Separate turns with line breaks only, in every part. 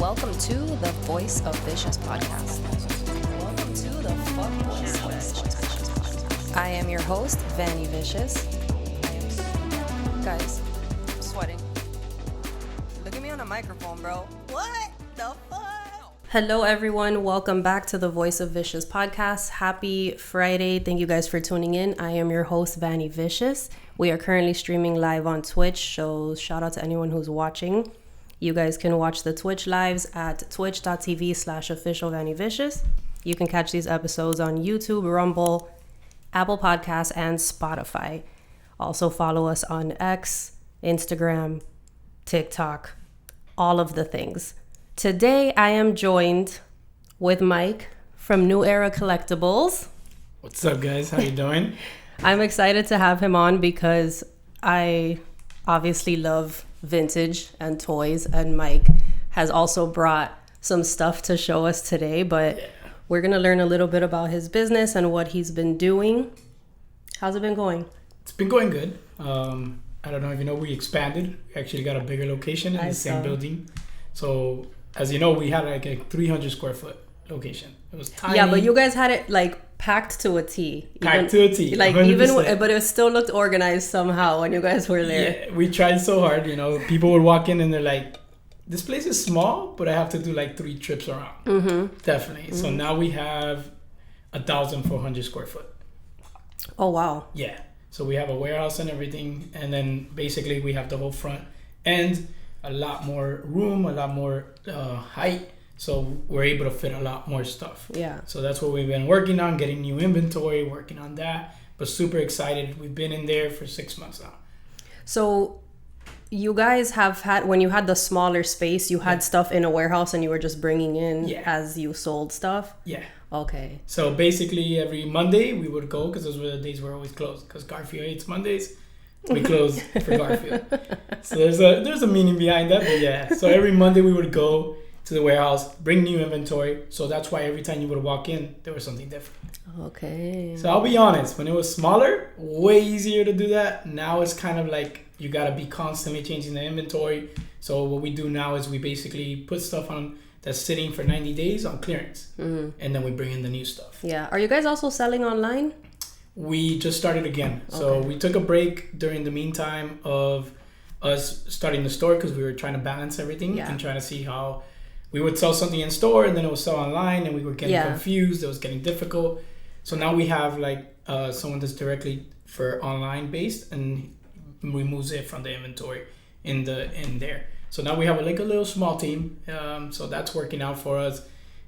Welcome to the Voice of Vicious podcast. Welcome to the Fuck Voice of Vicious. I am your host, Vanny Vicious. Guys, I'm sweating. Look at me on a microphone, bro. What the fuck? Hello, everyone. Welcome back to the Voice of Vicious podcast. Happy Friday. Thank you guys for tuning in. I am your host, Vanny Vicious. We are currently streaming live on Twitch, so shout out to anyone who's watching. You guys can watch the Twitch lives at twitch.tv/officialvannyvicious. You can catch these episodes on YouTube, Rumble, Apple Podcasts, and Spotify. Also follow us on X, Instagram, TikTok, all of the things. Today I am joined with Mike from New Era Collectibles.
What's up, guys? How you doing?
I'm excited to have him on because I obviously love vintage and toys, and Mike has also brought some stuff to show us today, but we're gonna learn a little bit about his business and what he's been doing. How's it been going?
It's been going good. I don't know if you know, we expanded. We actually got a bigger location in the same building. So as you know, we had like a 300 square foot location. It was tiny.
Yeah, but you guys had it like packed to a T.
Packed to a T.
Like
100%.
but it still looked organized somehow when you guys were there.
Yeah, we tried so hard. You know, people would walk in and they're like, "This place is small, but I have to do like 3 trips around." Mm-hmm. Definitely. Mm-hmm. So now we have 1,400 square foot.
Oh wow.
Yeah. So we have a warehouse and everything, and then basically we have the whole front and a lot more room, a lot more height. So we're able to fit a lot more stuff. Yeah. So that's what we've been working on, getting new inventory, working on that. But super excited. We've been in there for 6 months now.
So you guys have had, when you had the smaller space, you had stuff in a warehouse and you were just bringing in as you sold stuff?
Yeah.
Okay.
So basically every Monday we would go, because those were the days we're always closed, because Garfield hates Mondays. We close for Garfield. So there's a meaning behind that, but yeah. So every Monday we would go to the warehouse, bring new inventory. So that's why every time you would walk in, there was something different.
Okay.
So I'll be honest, when it was smaller, way easier to do that. Now it's kind of like you gotta be constantly changing the inventory. So what we do now is we basically put stuff on that's sitting for 90 days on clearance. Mm-hmm. And then we bring in the new stuff.
Yeah. Are you guys also selling online?
We just started again. So we took a break during the meantime of us starting the store, because we were trying to balance everything and trying to see how we would sell something in store and then it would sell online, and we were getting confused. It was getting difficult. So now we have like someone that's directly for online based and removes it from the inventory in there. So now we have like a little small team. So that's working out for us,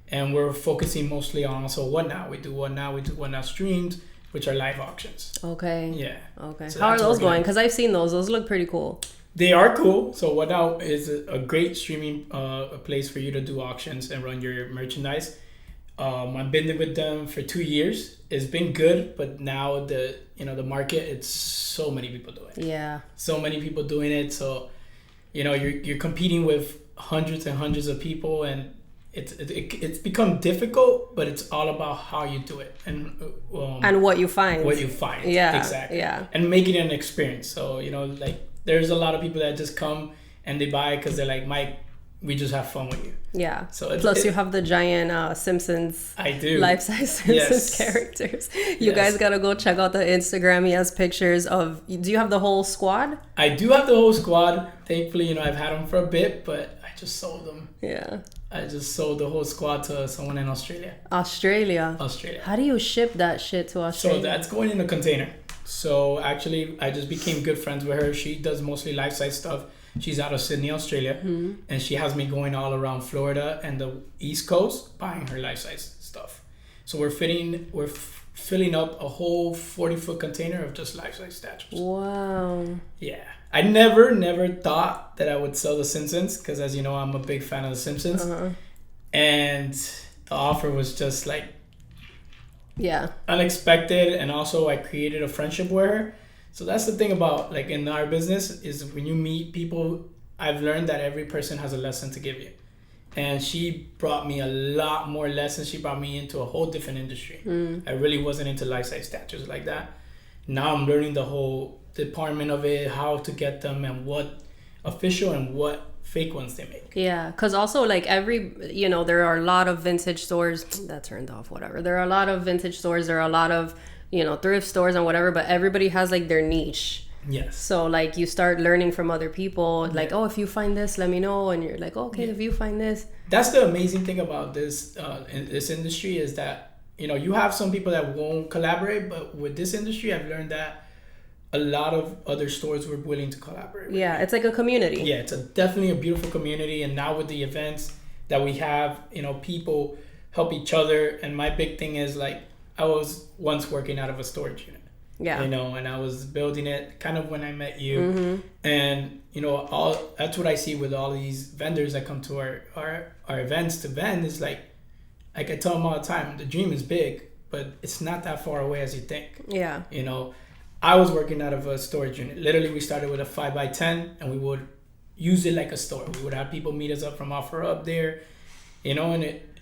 and we're focusing mostly on also What Now. We do What Now streams, which are live auctions. Okay. Yeah.
Okay. So how are those going? Because I've seen those. Those look pretty cool.
They are cool. So What Now is a great streaming place for you to do auctions and run your merchandise. I've been with them for 2 years. It's been good, but now the market, it's so many people doing it. Yeah. So many people doing it. So, you're competing with hundreds and hundreds of people, and it's become difficult, but it's all about how you do it and
what you find.
Yeah. Exactly. Yeah. And making it an experience. So, like there's a lot of people that just come and they buy because they're like, Mike, we just have fun with you. Yeah. So plus you have the giant Simpsons. I do. Life-size Simpsons characters. You guys gotta go check out the Instagram. He has pictures of. Do you have the whole squad? I do have the whole squad. Thankfully, I've had them for a bit, but I just sold them. Yeah. I just sold the whole squad to someone in Australia. Australia. How do you ship that shit to Australia? So that's going in a container. So actually, I just became good friends with her. She does mostly life-size stuff. She's out of Sydney, Australia, and she has me going all around Florida and the East Coast buying her life-size stuff. So we're filling up a whole 40-foot container of just life-size statues. Wow. Yeah. I never thought that I would sell The Simpsons, because as you know, I'm a big fan of The Simpsons. Uh-huh. And the offer was just like unexpected, and also I created a friendship with her. So that's the thing about like in our business, is when you meet people, I've learned that every person has a lesson to give you. And she brought me a lot more lessons. She brought me into a whole different industry. I really wasn't into life-size statues like that. Now I'm learning the whole department of it, how to get them, and what official and what fake ones they make.
Yeah, because also like there are a lot of vintage stores that turned off, whatever. There are a lot of vintage stores. There are a lot of, thrift stores and whatever, but everybody has like their niche.
Yes.
So like you start learning from other people, like, oh, if you find this, let me know. And you're like, okay, if you find this.
That's the amazing thing about this in this industry is that, you have some people that won't collaborate, but with this industry, I've learned that a lot of other stores were willing to collaborate.
Yeah, it's like a community.
Yeah, it's definitely a beautiful community. And now with the events that we have, people help each other. And my big thing is like, I was once working out of a storage unit.
Yeah.
And I was building it kind of when I met you. And, that's what I see with all these vendors that come to our events to vend is like I tell them all the time, the dream is big, but it's not that far away as you think.
Yeah.
I was working out of a storage unit. Literally, we started with a 5x10 and we would use it like a store. We would have people meet us up from offer up there, and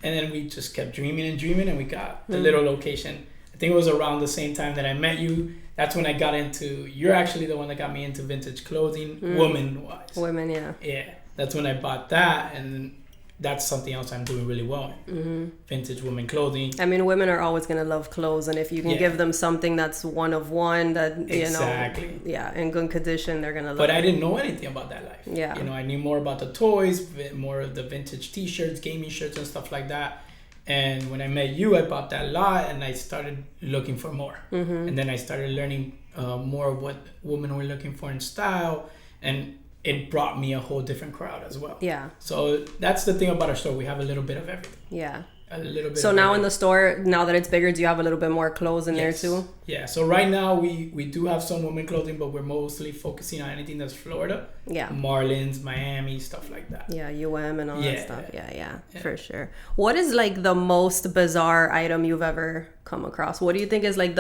then we just kept dreaming and we got the little location. I think it was around the same time that I met you. That's when I got you're actually the one that got me into vintage clothing, woman-wise.
Women, yeah.
Yeah, that's when I bought that, and that's something else I'm doing really well in. Vintage women clothing.
I mean, women are always going to love clothes, and if you can give them something that's one of one, that, in good condition, they're going to love it.
But I didn't know anything about that life.
Yeah.
I knew more about the toys, more of the vintage t-shirts, gaming shirts, and stuff like that. And when I met you, I bought that lot and I started looking for more. And then I started learning more of what women were looking for in style. And it brought me a whole different crowd as well.
Yeah.
So that's the thing about our store. We have a little bit of everything.
Yeah.
A little bit.
So now in the store, now that it's bigger, do you have a little bit more clothes in there too?
Yeah. So right now we do have some women clothing, but we're mostly focusing on anything that's Florida.
Yeah.
Marlins, Miami, stuff like that.
Yeah, UM and all that stuff. Yeah, for sure. What is like the most bizarre item you've ever come across? What do you think is like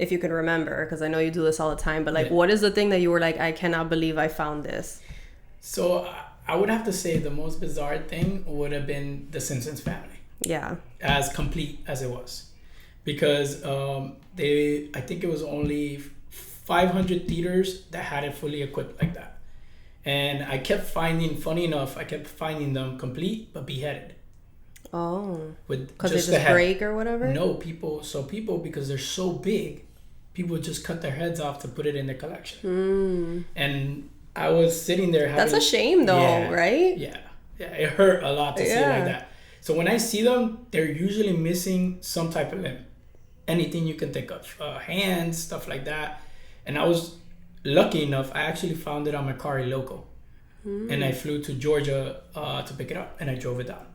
if you can remember, because I know you do this all the time, but like what is the thing that you were like, I cannot believe I found this?
So I would have to say the most bizarre thing would have been the Simpsons family.
Yeah.
As complete as it was. Because I think it was only 500 theaters that had it fully equipped like that. And I kept finding them complete but beheaded.
Oh.
Because
they just break or whatever?
No, people, because they're so big, people just cut their heads off to put it in their collection. And I was sitting there
That's a shame though, right?
Yeah. It hurt a lot to see it like that. So when I see them, they're usually missing some type of limb. Anything you can think of. Hands, stuff like that. And I was lucky enough, I actually found it on Mercari Local. And I flew to Georgia to pick it up. And I drove it down.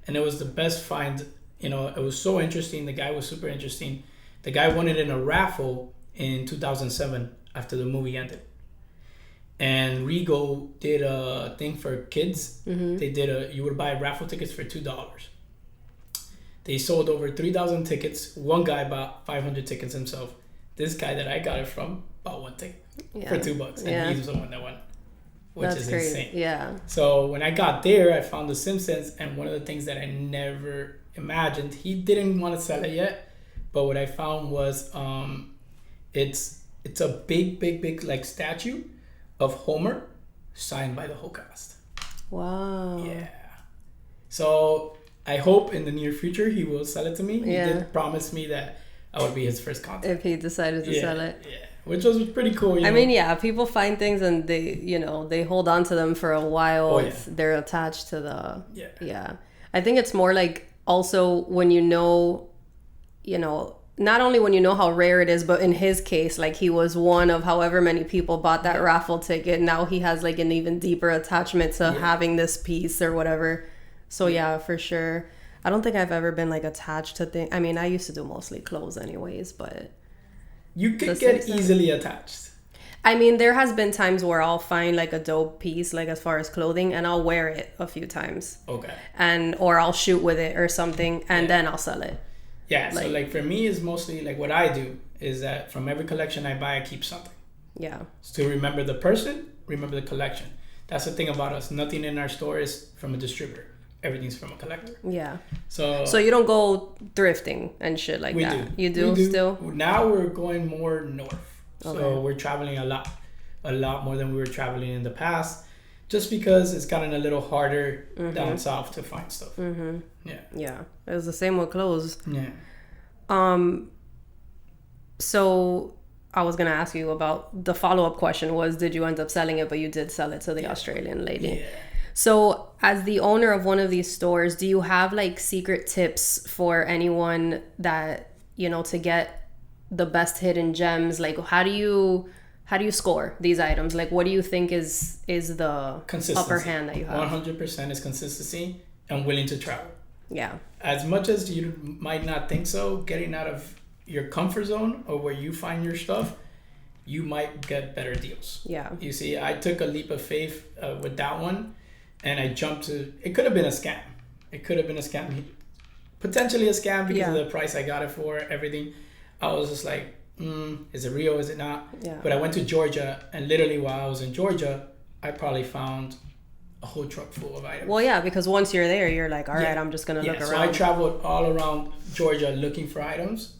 And it was the best find. It was so interesting. The guy was super interesting. The guy won it in a raffle in 2007 after the movie ended. And Regal did a thing for kids. They did you would buy raffle tickets for $2. They sold over 3,000 tickets. One guy bought 500 tickets himself. This guy that I got it from bought one ticket for $2. And he's the one that won, which is insane.
Yeah.
So when I got there, I found The Simpsons. And one of the things that I never imagined, he didn't want to sell it yet. But what I found was it's a big like statue of Homer signed by the whole cast.
Wow.
Yeah. So I hope in the near future he will sell it to me.
Yeah.
He did promise me that I would be his first contact.
If he decided to sell it.
Yeah. Which was pretty cool.
I mean, people find things and they hold on to them for a while.
Oh, yeah.
They're attached to the... Yeah. I think it's more like also when not only when you know how rare it is, but in his case, like he was one of however many people bought that raffle ticket. Now he has like an even deeper attachment to having this piece or whatever. So yeah, for sure. I don't think I've ever been like attached to things. I mean, I used to do mostly clothes anyways, but...
You could get easily attached.
I mean, there has been times where I'll find like a dope piece, like as far as clothing, and I'll wear it a few times.
Okay.
Or I'll shoot with it or something, and then I'll sell it.
Yeah, so like for me, it's mostly like what I do is that from every collection I buy, I keep something.
Yeah.
So to remember the person, remember the collection. That's the thing about us. Nothing in our store is from a distributor. Everything's from a collector.
Yeah.
So
you don't go thrifting and shit like that? You do still?
Now we're going more north. So we're traveling a lot more than we were traveling in the past just because it's gotten a little harder down south to find stuff.
Yeah, it was the same with clothes.
Yeah.
So I was gonna ask you about the follow-up question was, did you end up selling it? But you did sell it to the Australian lady.
Yeah.
So as the owner of one of these stores, do you have like secret tips for anyone that, you know, to get the best hidden gems? Like how do you score these items? Like what do you think is the upper hand that you have?
100% is consistency and willing to travel.
Yeah.
As much as you might not think so, getting out of your comfort zone or where you find your stuff, you might get better deals.
Yeah.
You see, I took a leap of faith with that one, and I jumped to, it could have been a scam. It could have been a scam. Potentially a scam because of the price I got it for, everything. I was just like, is it real? Is it not?
Yeah.
But I went to Georgia, and literally while I was in Georgia, I probably found a whole truck full of items.
Well, yeah, because once you're there, you're like, all right, I'm just going to look around.
So I traveled all around Georgia looking for items.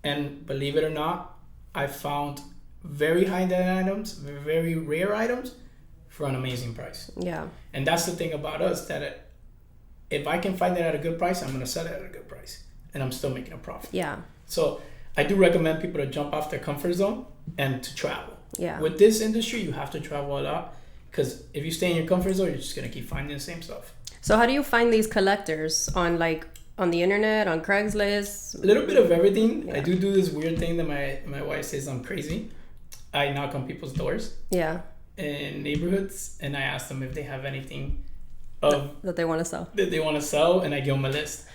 And believe it or not, I found very high-end items, very rare items for an amazing price.
Yeah.
And that's the thing about us, that if I can find it at a good price, I'm going to sell it at a good price. And I'm still making a profit.
Yeah.
So I do recommend people to jump off their comfort zone and to travel.
Yeah.
With this industry, you have to travel a lot. Because if you stay in your comfort zone, you're just going to keep finding the same stuff.
So how do you find these collectors on the internet, on Craigslist?
A little bit of everything. Yeah. I do this weird thing that my wife says I'm crazy. I knock on people's doors.
Yeah.
In neighborhoods, and I ask them if they have anything
that they want to sell.
That they want to sell, and I give them a list.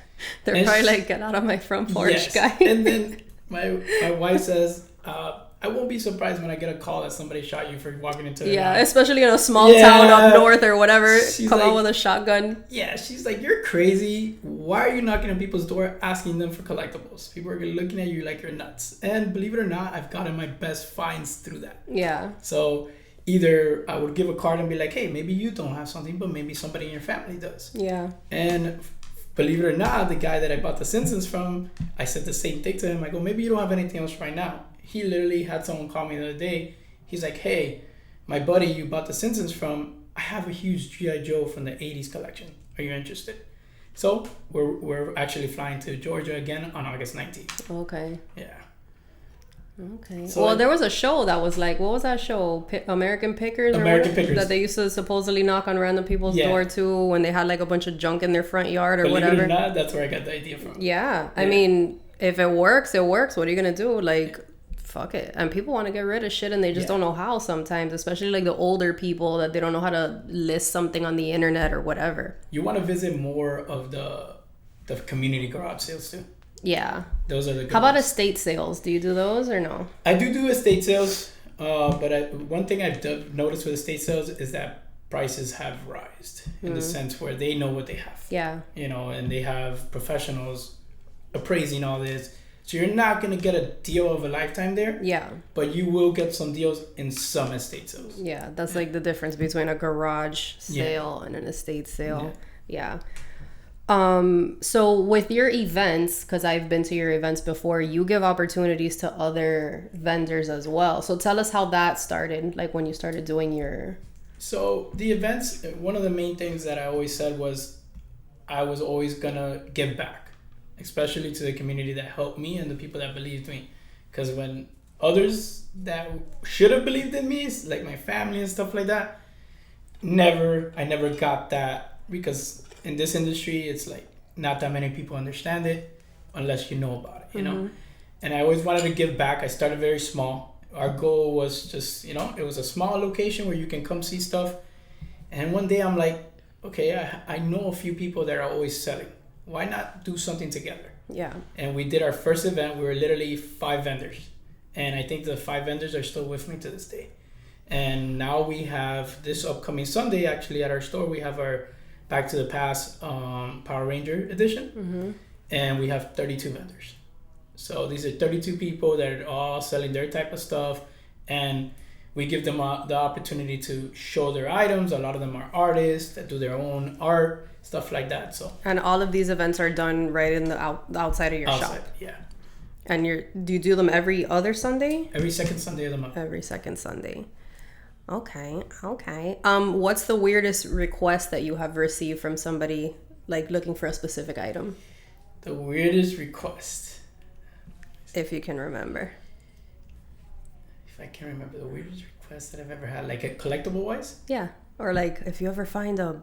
They're probably like, get out of my front porch, guy.
And then my wife says, I won't be surprised when I get a call that somebody shot you for walking into the house.
Especially in a small town up north or whatever. Come out with a shotgun.
Yeah, she's like, you're crazy. Why are you knocking on people's door asking them for collectibles? People are looking at you like you're nuts. And believe it or not, I've gotten my best finds through that.
Yeah.
So either I would give a card and be like, hey, maybe you don't have something, but maybe somebody in your family does.
Yeah.
And believe it or not, the guy that I bought the Simpsons from, I said the same thing to him. I go, maybe you don't have anything else right now. He literally had someone call me the other day. He's like, hey, my buddy you bought the Simpsons from, I have a huge G.I. Joe from the 80s collection. Are you interested? So we're actually flying to Georgia again on August 19th.
Okay.
Yeah.
Okay. So there was a show that was like, what was that show? American Pickers?
American Pickers.
That they used to supposedly knock on random people's door too when they had like a bunch of junk in their front yard or whatever.
Believe it or not, that's where I got the idea from.
Yeah. I mean, if it works, it works. What are you going to do? Like, fuck it. And people want to get rid of shit and they just don't know how sometimes, especially like the older people that they don't know how to list something on the internet or whatever.
You want to visit more of the community garage sales too.
Yeah.
Those are the good
How about
ones.
estate sales? Do you do those or no?
I do estate sales, but one thing I've noticed with estate sales is that prices have risen in the sense where they know what they have.
Yeah.
You know, and they have professionals appraising all this. So you're not going to get a deal of a lifetime there. Yeah. But you will get some deals in some estate sales.
Yeah, that's like the difference between a garage sale and an estate sale. Yeah. So with your events, because I've been to your events before, you give opportunities to other vendors as well. So tell us how that started, like when you started doing your...
So the events, one of the main things that I always said was I was always going to give back, especially to the community that helped me and the people that believed me. Because when others that should have believed in me, like my family and stuff like that, I never got that, because in this industry, it's like not that many people understand it unless you know about it, you know? And I always wanted to give back. I started very small. Our goal was just, you know, it was a small location where you can come see stuff. And one day I'm like, okay, I know a few people that are always selling. Why not do something together? Yeah. And we did our first event. We were literally 5 vendors. And I think the 5 vendors are still with me to this day. And now we have this upcoming Sunday, actually, at our store, we have our Back to the Past Power Ranger edition. And we have 32 vendors. So these are 32 people that are all selling their type of stuff. And we give them the opportunity to show their items. A lot of them are artists that do their own art, stuff like that. So. And
all of these events are done right in the outside of your shop?
Yeah.
And do you do them every other Sunday?
Every second Sunday of the month.
Every second Sunday. Okay. What's the weirdest request that you have received from somebody like looking for a specific item?
The weirdest request.
If you can remember.
If I can remember the weirdest request that I've ever had, like a collectible wise?
Yeah. Or like if you ever find a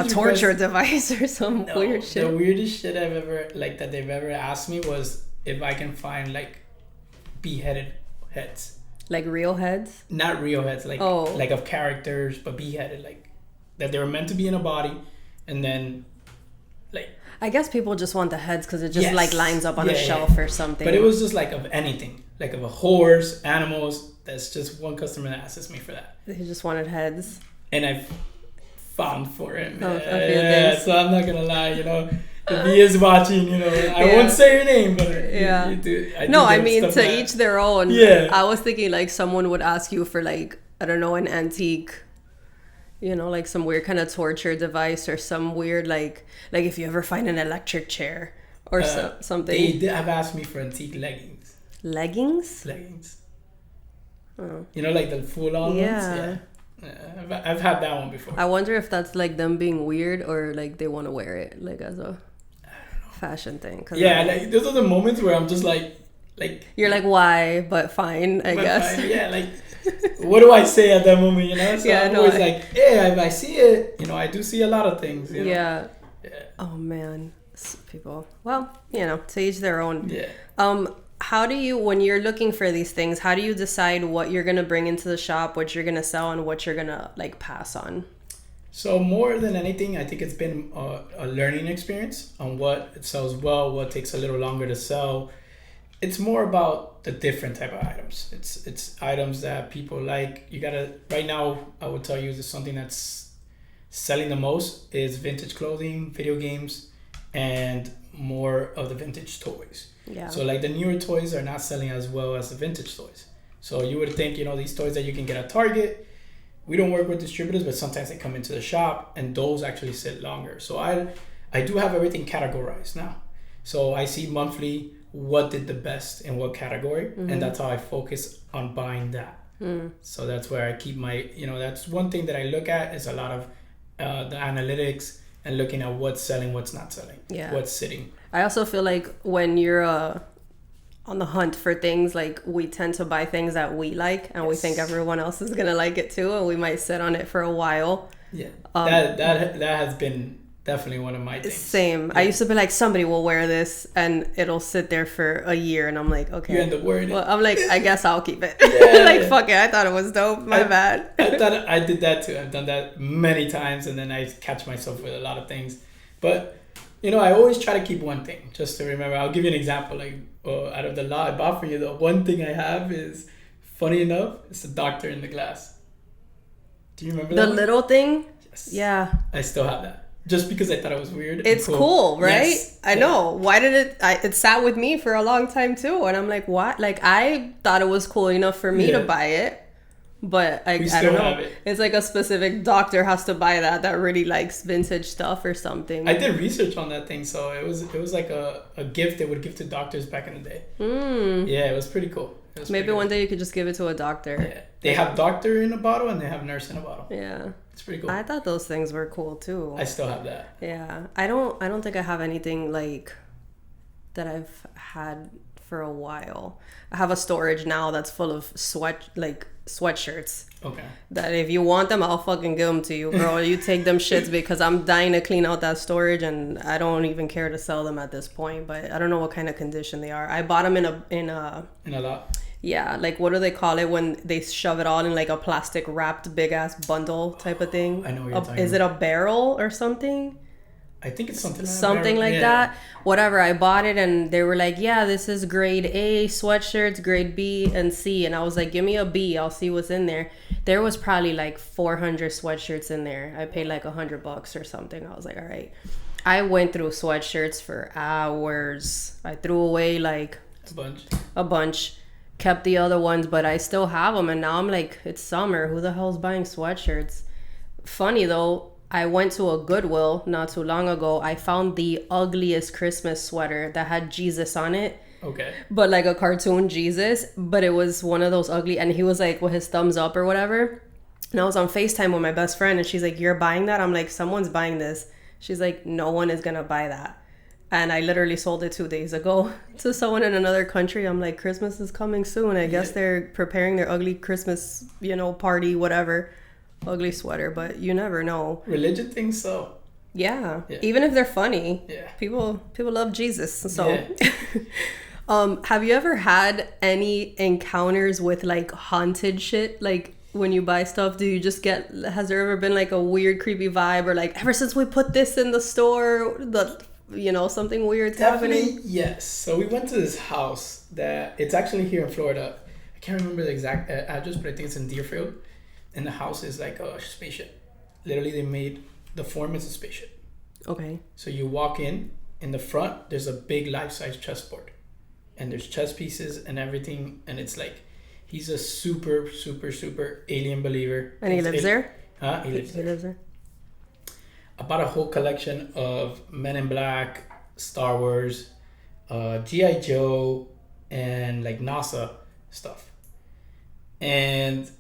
torture device or some weird shit.
The weirdest shit I've ever that they've ever asked me was if I can find like beheaded heads.
Like real heads?
Not real heads, like of characters, but beheaded, like that they were meant to be in a body, and then like.
I guess people just want the heads because it just like lines up on a shelf or something.
But it was just like of anything, like of a horse, animals. That's just one customer that asks me for that.
They just wanted heads.
And I've found for him. So I'm not gonna lie, if he is watching, I won't say your name, but
I mean, to each their own. Yeah. I was thinking like someone would ask you for like, I don't know, an antique, like some weird kind of torture device or some weird like if you ever find an electric chair or something.
They have asked me for antique leggings.
Leggings?
Oh. Like the full-on ones? Yeah. I've had that one before.
I wonder if that's like them being weird or like they want to wear it like as a fashion thing.
Yeah, like those are the moments where I'm just like
you're like, why? But fine, I guess.
Fine. Yeah, like what do I say at that moment? So I'm always like, hey, if I see it, I do see a lot of things.
Yeah. Oh man, people. Well, to each their own.
Yeah.
How do you, when you're looking for these things, how do you decide what you're going to bring into the shop, what you're going to sell, and what you're going to like pass on?
So more than anything, I think it's been a learning experience on what it sells well, what takes a little longer to sell. It's more about the different type of items. It's items that people like. You gotta, right now, I would tell you, something that's selling the most is vintage clothing, video games, and more of the vintage toys.
Yeah.
So like the newer toys are not selling as well as the vintage toys. So you would think, these toys that you can get at Target, we don't work with distributors, but sometimes they come into the shop and those actually sit longer. So I do have everything categorized now. So I see monthly what did the best in what category, and that's how I focus on buying that. So that's where I keep my, that's one thing that I look at is a lot of the analytics and looking at what's selling, what's not selling, what's sitting.
I also feel like when you're on the hunt for things, like we tend to buy things that we like and we think everyone else is gonna like it too, and we might sit on it for a while.
Yeah, that has been definitely one of my things.
Same. Yeah. I used to be like, somebody will wear this and it'll sit there for a year, and I'm like, okay.
You end up wearing it.
Well, I'm like, I guess I'll keep it. Fuck it. I thought it was dope. My bad.
I thought I did that too. I've done that many times, and then I catch myself with a lot of things. But I always try to keep one thing just to remember. I'll give you an example. Like out of the lot I bought for you, the one thing I have is, funny enough, it's the doctor in the glass. Do you remember that?
The little thing?
Yes.
Yeah.
I still have that. Just because I thought it was weird.
It's cool, right? Yes. I know. Why did it sat with me for a long time too, and I'm like, what? Like I thought it was cool enough for me to buy it, but I don't know. Have it. It's like a specific doctor has to buy that really likes vintage stuff or something.
I did research on that thing, so it was like a gift they would give to doctors back in the day. Yeah, it was pretty cool.
Maybe one day you could just give it to a doctor.
Yeah. They have doctor in a bottle and they have nurse in a bottle.
Yeah.
It's pretty cool.
I thought those things were cool too.
I still have that.
Yeah. I don't think I have anything like that I've had for a while. I have a storage now that's full of sweatshirts.
Okay.
That if you want them, I'll fucking give them to you, girl. You take them shits because I'm dying to clean out that storage, and I don't even care to sell them at this point. But I don't know what kind of condition they are. I bought them in a
lot.
Yeah, like what do they call it when they shove it all in like a plastic wrapped big ass bundle type of thing?
I know what you're talking about.
Is it a barrel or something?
I think it's something
like that. Whatever. I bought it and they were like, yeah, this is grade A sweatshirts, grade B and C. And I was like, give me a B. I'll see what's in there. There was probably like 400 sweatshirts in there. I paid like $100 or something. I was like, all right. I went through sweatshirts for hours. I threw away like a bunch. Kept the other ones, but I still have them. And now I'm like, it's summer. Who the hell's buying sweatshirts? Funny though. I went to a Goodwill not too long ago. I found the ugliest Christmas sweater that had Jesus on it.
Okay.
But like a cartoon Jesus, but it was one of those ugly, and he was like with his thumbs up or whatever. And I was on FaceTime with my best friend, and she's like, "You're buying that?" I'm like, "Someone's buying this." She's like, "No one is gonna buy that." And I literally sold it 2 days ago to someone in another country. I'm like, Christmas is coming soon. I guess they're preparing their ugly Christmas, party, whatever. Ugly sweater, but you never know.
Religion thinks so.
Yeah. Even if they're funny.
Yeah.
People love Jesus. So have you ever had any encounters with like haunted shit? Like when you buy stuff, has there ever been like a weird, creepy vibe, or like ever since we put this in the store, something weird's happening?
Yes. So we went to this house that it's actually here in Florida. I can't remember the exact address, but I think it's in Deerfield. And the house is like a spaceship. Literally, they made the form is a spaceship.
Okay.
So you walk in the front, there's a big life-size chessboard. And there's chess pieces and everything. And it's like, he's a super, super, super alien believer.
And he lives there?
Huh? He lives there. I bought a whole collection of Men in Black, Star Wars, G.I. Joe, and like NASA stuff. And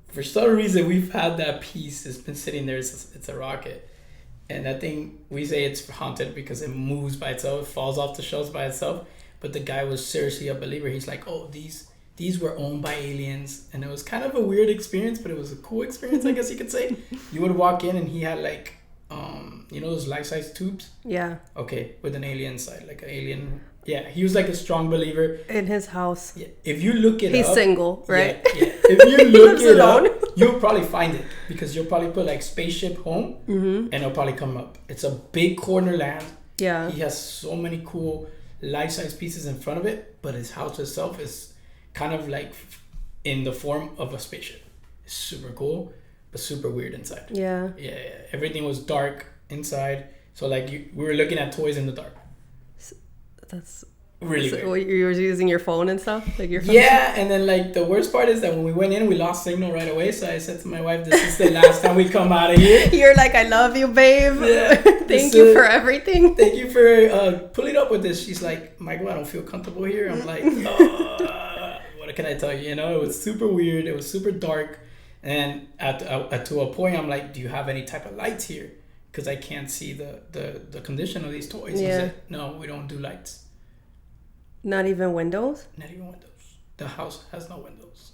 for some reason, we've had that piece. It's been sitting there. It's a rocket. And that thing, we say it's haunted because it moves by itself. It falls off the shelves by itself. But the guy was seriously a believer. He's like, oh, these were owned by aliens. And it was kind of a weird experience, but it was a cool experience, I guess you could say. You would walk in and he had like, those life-size tubes?
Yeah.
Okay, with an alien inside, like an alien. Yeah, he was like a strong believer.
In his house.
Yeah, if you look it up.
He's single, right?
Yeah. If you look it up, you'll probably find it. Because you'll probably put like spaceship home and it'll probably come up. It's a big corner land.
Yeah.
He has so many cool life-size pieces in front of it, but his house itself is kind of like in the form of a spaceship. It's super cool, but super weird inside.
Yeah.
Yeah. Everything was dark inside. So like we were looking at toys in the dark.
That's
really weird.
You were using your phone and stuff? Like your phone?
Yeah, and then like the worst part is that when we went in, we lost signal right away. So I said to my wife, this is the last time we come out of here.
You're like, I love you, babe.
Yeah.
Thank you for everything.
Thank you for pulling up with this. She's like, Michael, I don't feel comfortable here. I'm like, what can I tell you? It was super weird. It was super dark. And to a point, I'm like, do you have any type of lights here? Because I can't see the condition of these toys.
Yeah.
He said, no, we don't do lights.
Not even windows?
Not even windows. The house has no windows.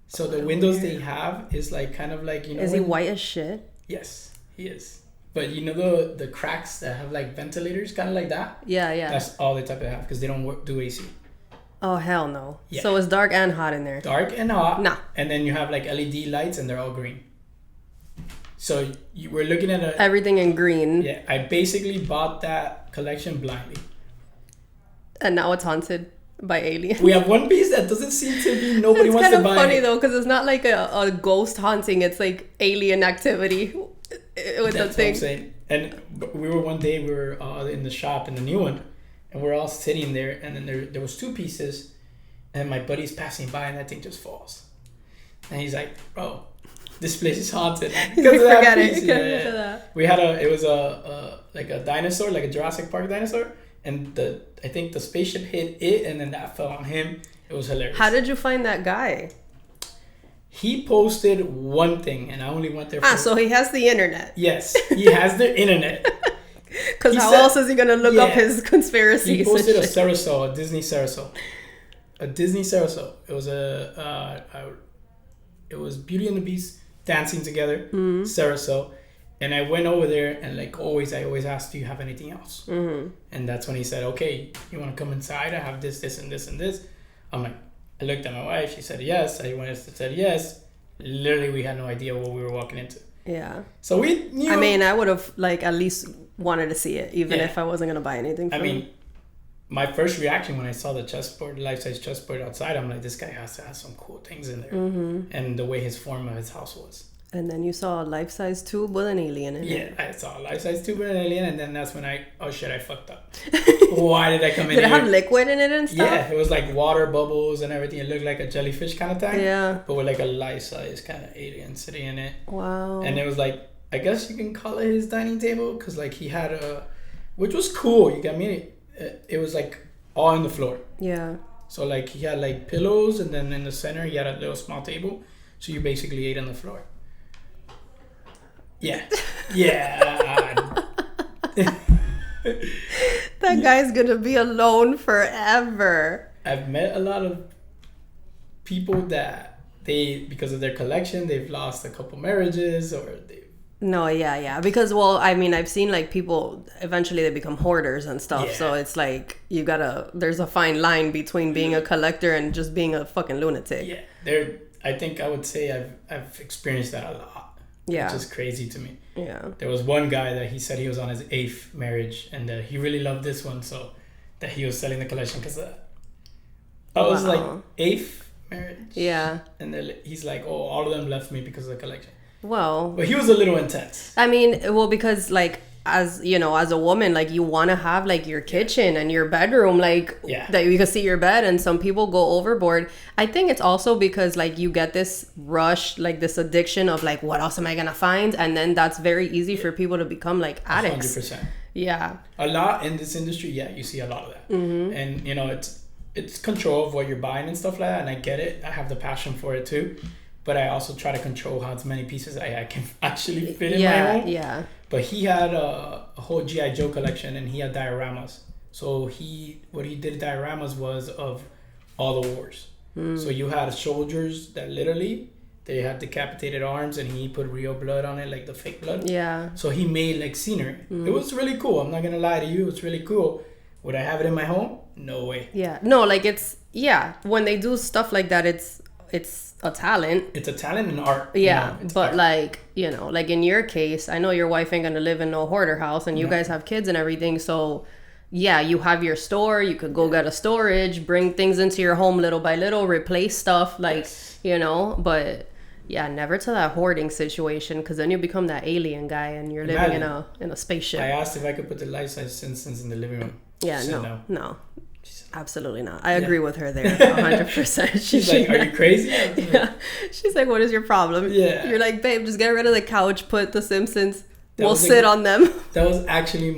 So the windows they have is like kind of like,
Is he white as shit?
Yes, he is. But the cracks that have like ventilators, kind of like that?
Yeah.
That's all the type they have because they don't do AC.
Oh, hell no.
Yeah.
So it's dark and hot in there.
Dark and hot.
Nah.
And then you have like LED lights and they're all green. So we're looking at
everything in green.
Yeah, I basically bought that collection blindly.
And now it's haunted by aliens.
We have one piece that doesn't seem to be nobody wants to buy. It's kind
of funny though, because it's not like a ghost haunting. It's like alien activity with the thing. What I'm saying.
And we were in the shop in the new one, and we're all sitting there, and then there was 2 pieces, and my buddy's passing by, and that thing just falls, and he's like, "Bro, this place is haunted."
Forget it. Yeah.
We had it was a dinosaur, like a Jurassic Park dinosaur. And I think the spaceship hit it, and then that fell on him. It was hilarious.
How did you find that guy?
He posted one thing, and I only went there for...
so he has the internet.
Yes, he has the internet.
Because how else is he going to look up his conspiracies?
He posted a Carousel, a Disney Carousel. A Disney Carousel. It was it was Beauty and the Beast dancing together, Carousel. And I went over there, and like always, I always asked, do you have anything else? Mm-hmm. And that's when he said, okay, you want to come inside? I have this, and this, and this. I'm like, I looked at my wife. She said yes. I said yes. Literally, we had no idea what we were walking into.
Yeah.
So we knew.
I mean, I would have like at least wanted to see it, even if I wasn't going to buy anything from him.
My first reaction when I saw the chessboard, life-size chessboard outside, I'm like, this guy has to have some cool things in there. Mm-hmm. And the way his form of his house was.
And then you saw a life-size tube with an alien in it.
Yeah, I saw a life-size tube with an alien, and then that's when I fucked up. Why did I come in
Did it have liquid in it and stuff?
Yeah, it was like water bubbles and everything. It looked like a jellyfish kind of thing.
Yeah.
But with like a life-size kind of alien sitting in it.
Wow.
And it was like, I guess you can call it his dining table, because like he had which was cool. You got me. It was like all on the floor.
Yeah.
So like he had like pillows, and then in the center he had a little small table. So you basically ate on the floor. Yeah. Yeah.
That guy's gonna be alone forever.
I've met a lot of people that because of their collection, they've lost a couple marriages, or they.
No, yeah. Because, well, I mean, I've seen like people, eventually they become hoarders and stuff. Yeah. So it's like, there's a fine line between being a collector and just being a fucking lunatic.
Yeah. I think I would say I've experienced that a lot.
Yeah.
Which is crazy to me.
Yeah.
There was one guy that he said he was on his 8th marriage, and he really loved this one, so that he was selling the collection because I was like 8th marriage.
Yeah.
And he's like, oh, all of them left me because of the collection.
Well,
but he was a little intense.
I mean, well, because like, as you know, as a woman, like you want to have like your kitchen and your bedroom, like that you can see your bed, and some people go overboard. I think it's also because like you get this rush, like this addiction of like, what else am I gonna find? And then that's very easy for people to become like addicts.
100%.
Yeah.
A lot in this industry, you see a lot of that. Mm-hmm. And you know, it's control of what you're buying and stuff like that, and I get it. I have the passion for it too. But I also try to control how many pieces I can actually fit in my home. Yeah. But he had a whole G.I. Joe collection, and he had dioramas. So what he did dioramas was of all the wars. Mm. So you had soldiers that literally, they had decapitated arms, and he put real blood on it, like the fake blood. Yeah. So he made like scenery. Mm. It was really cool. I'm not going to lie to you. It's really cool. Would I have it in my home? No way.
Yeah. No, like when they do stuff like that, it's a talent.
It's a talent and art.
Yeah, but art. Like, you know, like in your case, I know your wife ain't gonna live in no hoarder house, and you guys have kids and everything. So, yeah, you have your store. You could go get a storage, bring things into your home little by little, replace stuff, like, you know. But yeah, never to that hoarding situation, because then you become that alien guy and you're living in a spaceship.
I asked if I could put the life-size Simpsons in the living room.
Yeah, no. Absolutely not. I agree with her there 100%.
She's like, are you crazy?
Yeah. She's like, what is your problem? Yeah. You're like, babe, just get rid of the couch, put the Simpsons. We'll sit on them.
That was actually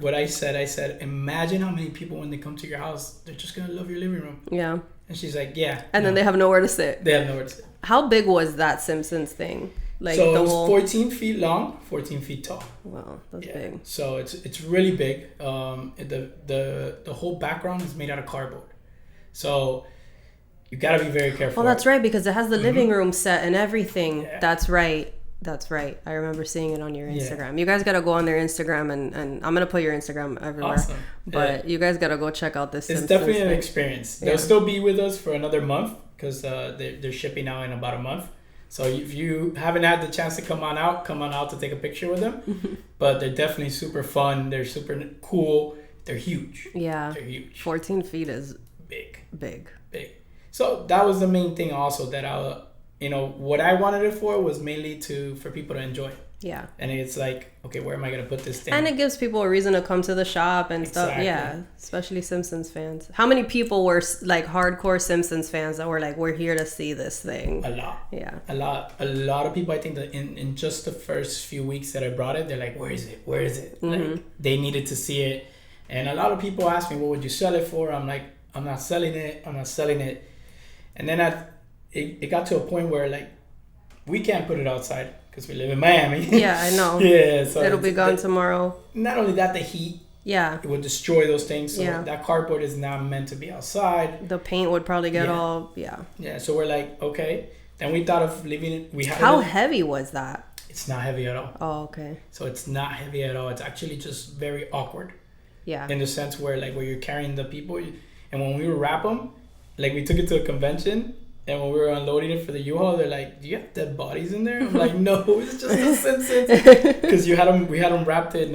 what I said. I said, imagine how many people, when they come to your house, they're just going to love your living room. Yeah. And she's like, yeah.
And then they have nowhere to sit.
They have nowhere to sit.
How big was that Simpsons thing?
Like, so it was 14 feet long, 14 feet tall.
Wow, that's big.
So it's really big. The whole background is made out of cardboard. So you gotta be very careful.
Oh, that's right, because it has the living room set and everything. Yeah. That's right. I remember seeing it on your Instagram. Yeah. You guys gotta go on their Instagram, and I'm gonna put your Instagram everywhere. Awesome. But you guys gotta go check out this.
It's definitely an experience. They'll still be with us for another month, because they're shipping out in about a month. So if you haven't had the chance to come on out to take a picture with them. But they're definitely super fun. They're super cool. They're huge.
Yeah.
They're huge.
14 feet is
big. So that was the main thing also, that what I wanted it for was mainly for people to enjoy. Yeah. And it's like, okay, where am I going to put this thing?
And it gives people a reason to come to the shop and stuff. Yeah. Especially Simpsons fans. How many people were like hardcore Simpsons fans that were like, we're here to see this thing?
A lot. Yeah. A lot of people, I think that in just the first few weeks that I brought it, they're like, where is it? Mm-hmm. Like, they needed to see it. And a lot of people ask me, what would you sell it for? I'm like, I'm not selling it. And then it got to a point where like, we can't put it outside, because we live in Miami.
Yeah, I know.
Yeah, so
it'll be gone tomorrow.
Not only that, the heat. Yeah. It would destroy those things. So that cardboard is not meant to be outside.
The paint would probably get all. Yeah.
Yeah. So we're like, okay. Then we thought of leaving it.
How heavy was that?
It's not heavy at all.
Oh, okay.
So it's not heavy at all. It's actually just very awkward. Yeah. In the sense where you're carrying the people, and when we would wrap them, like we took it to a convention. And when we were unloading it for the U-Haul, they're like, do you have dead bodies in there? I'm like, no, it's just the Simpsons. Because we had them wrapped in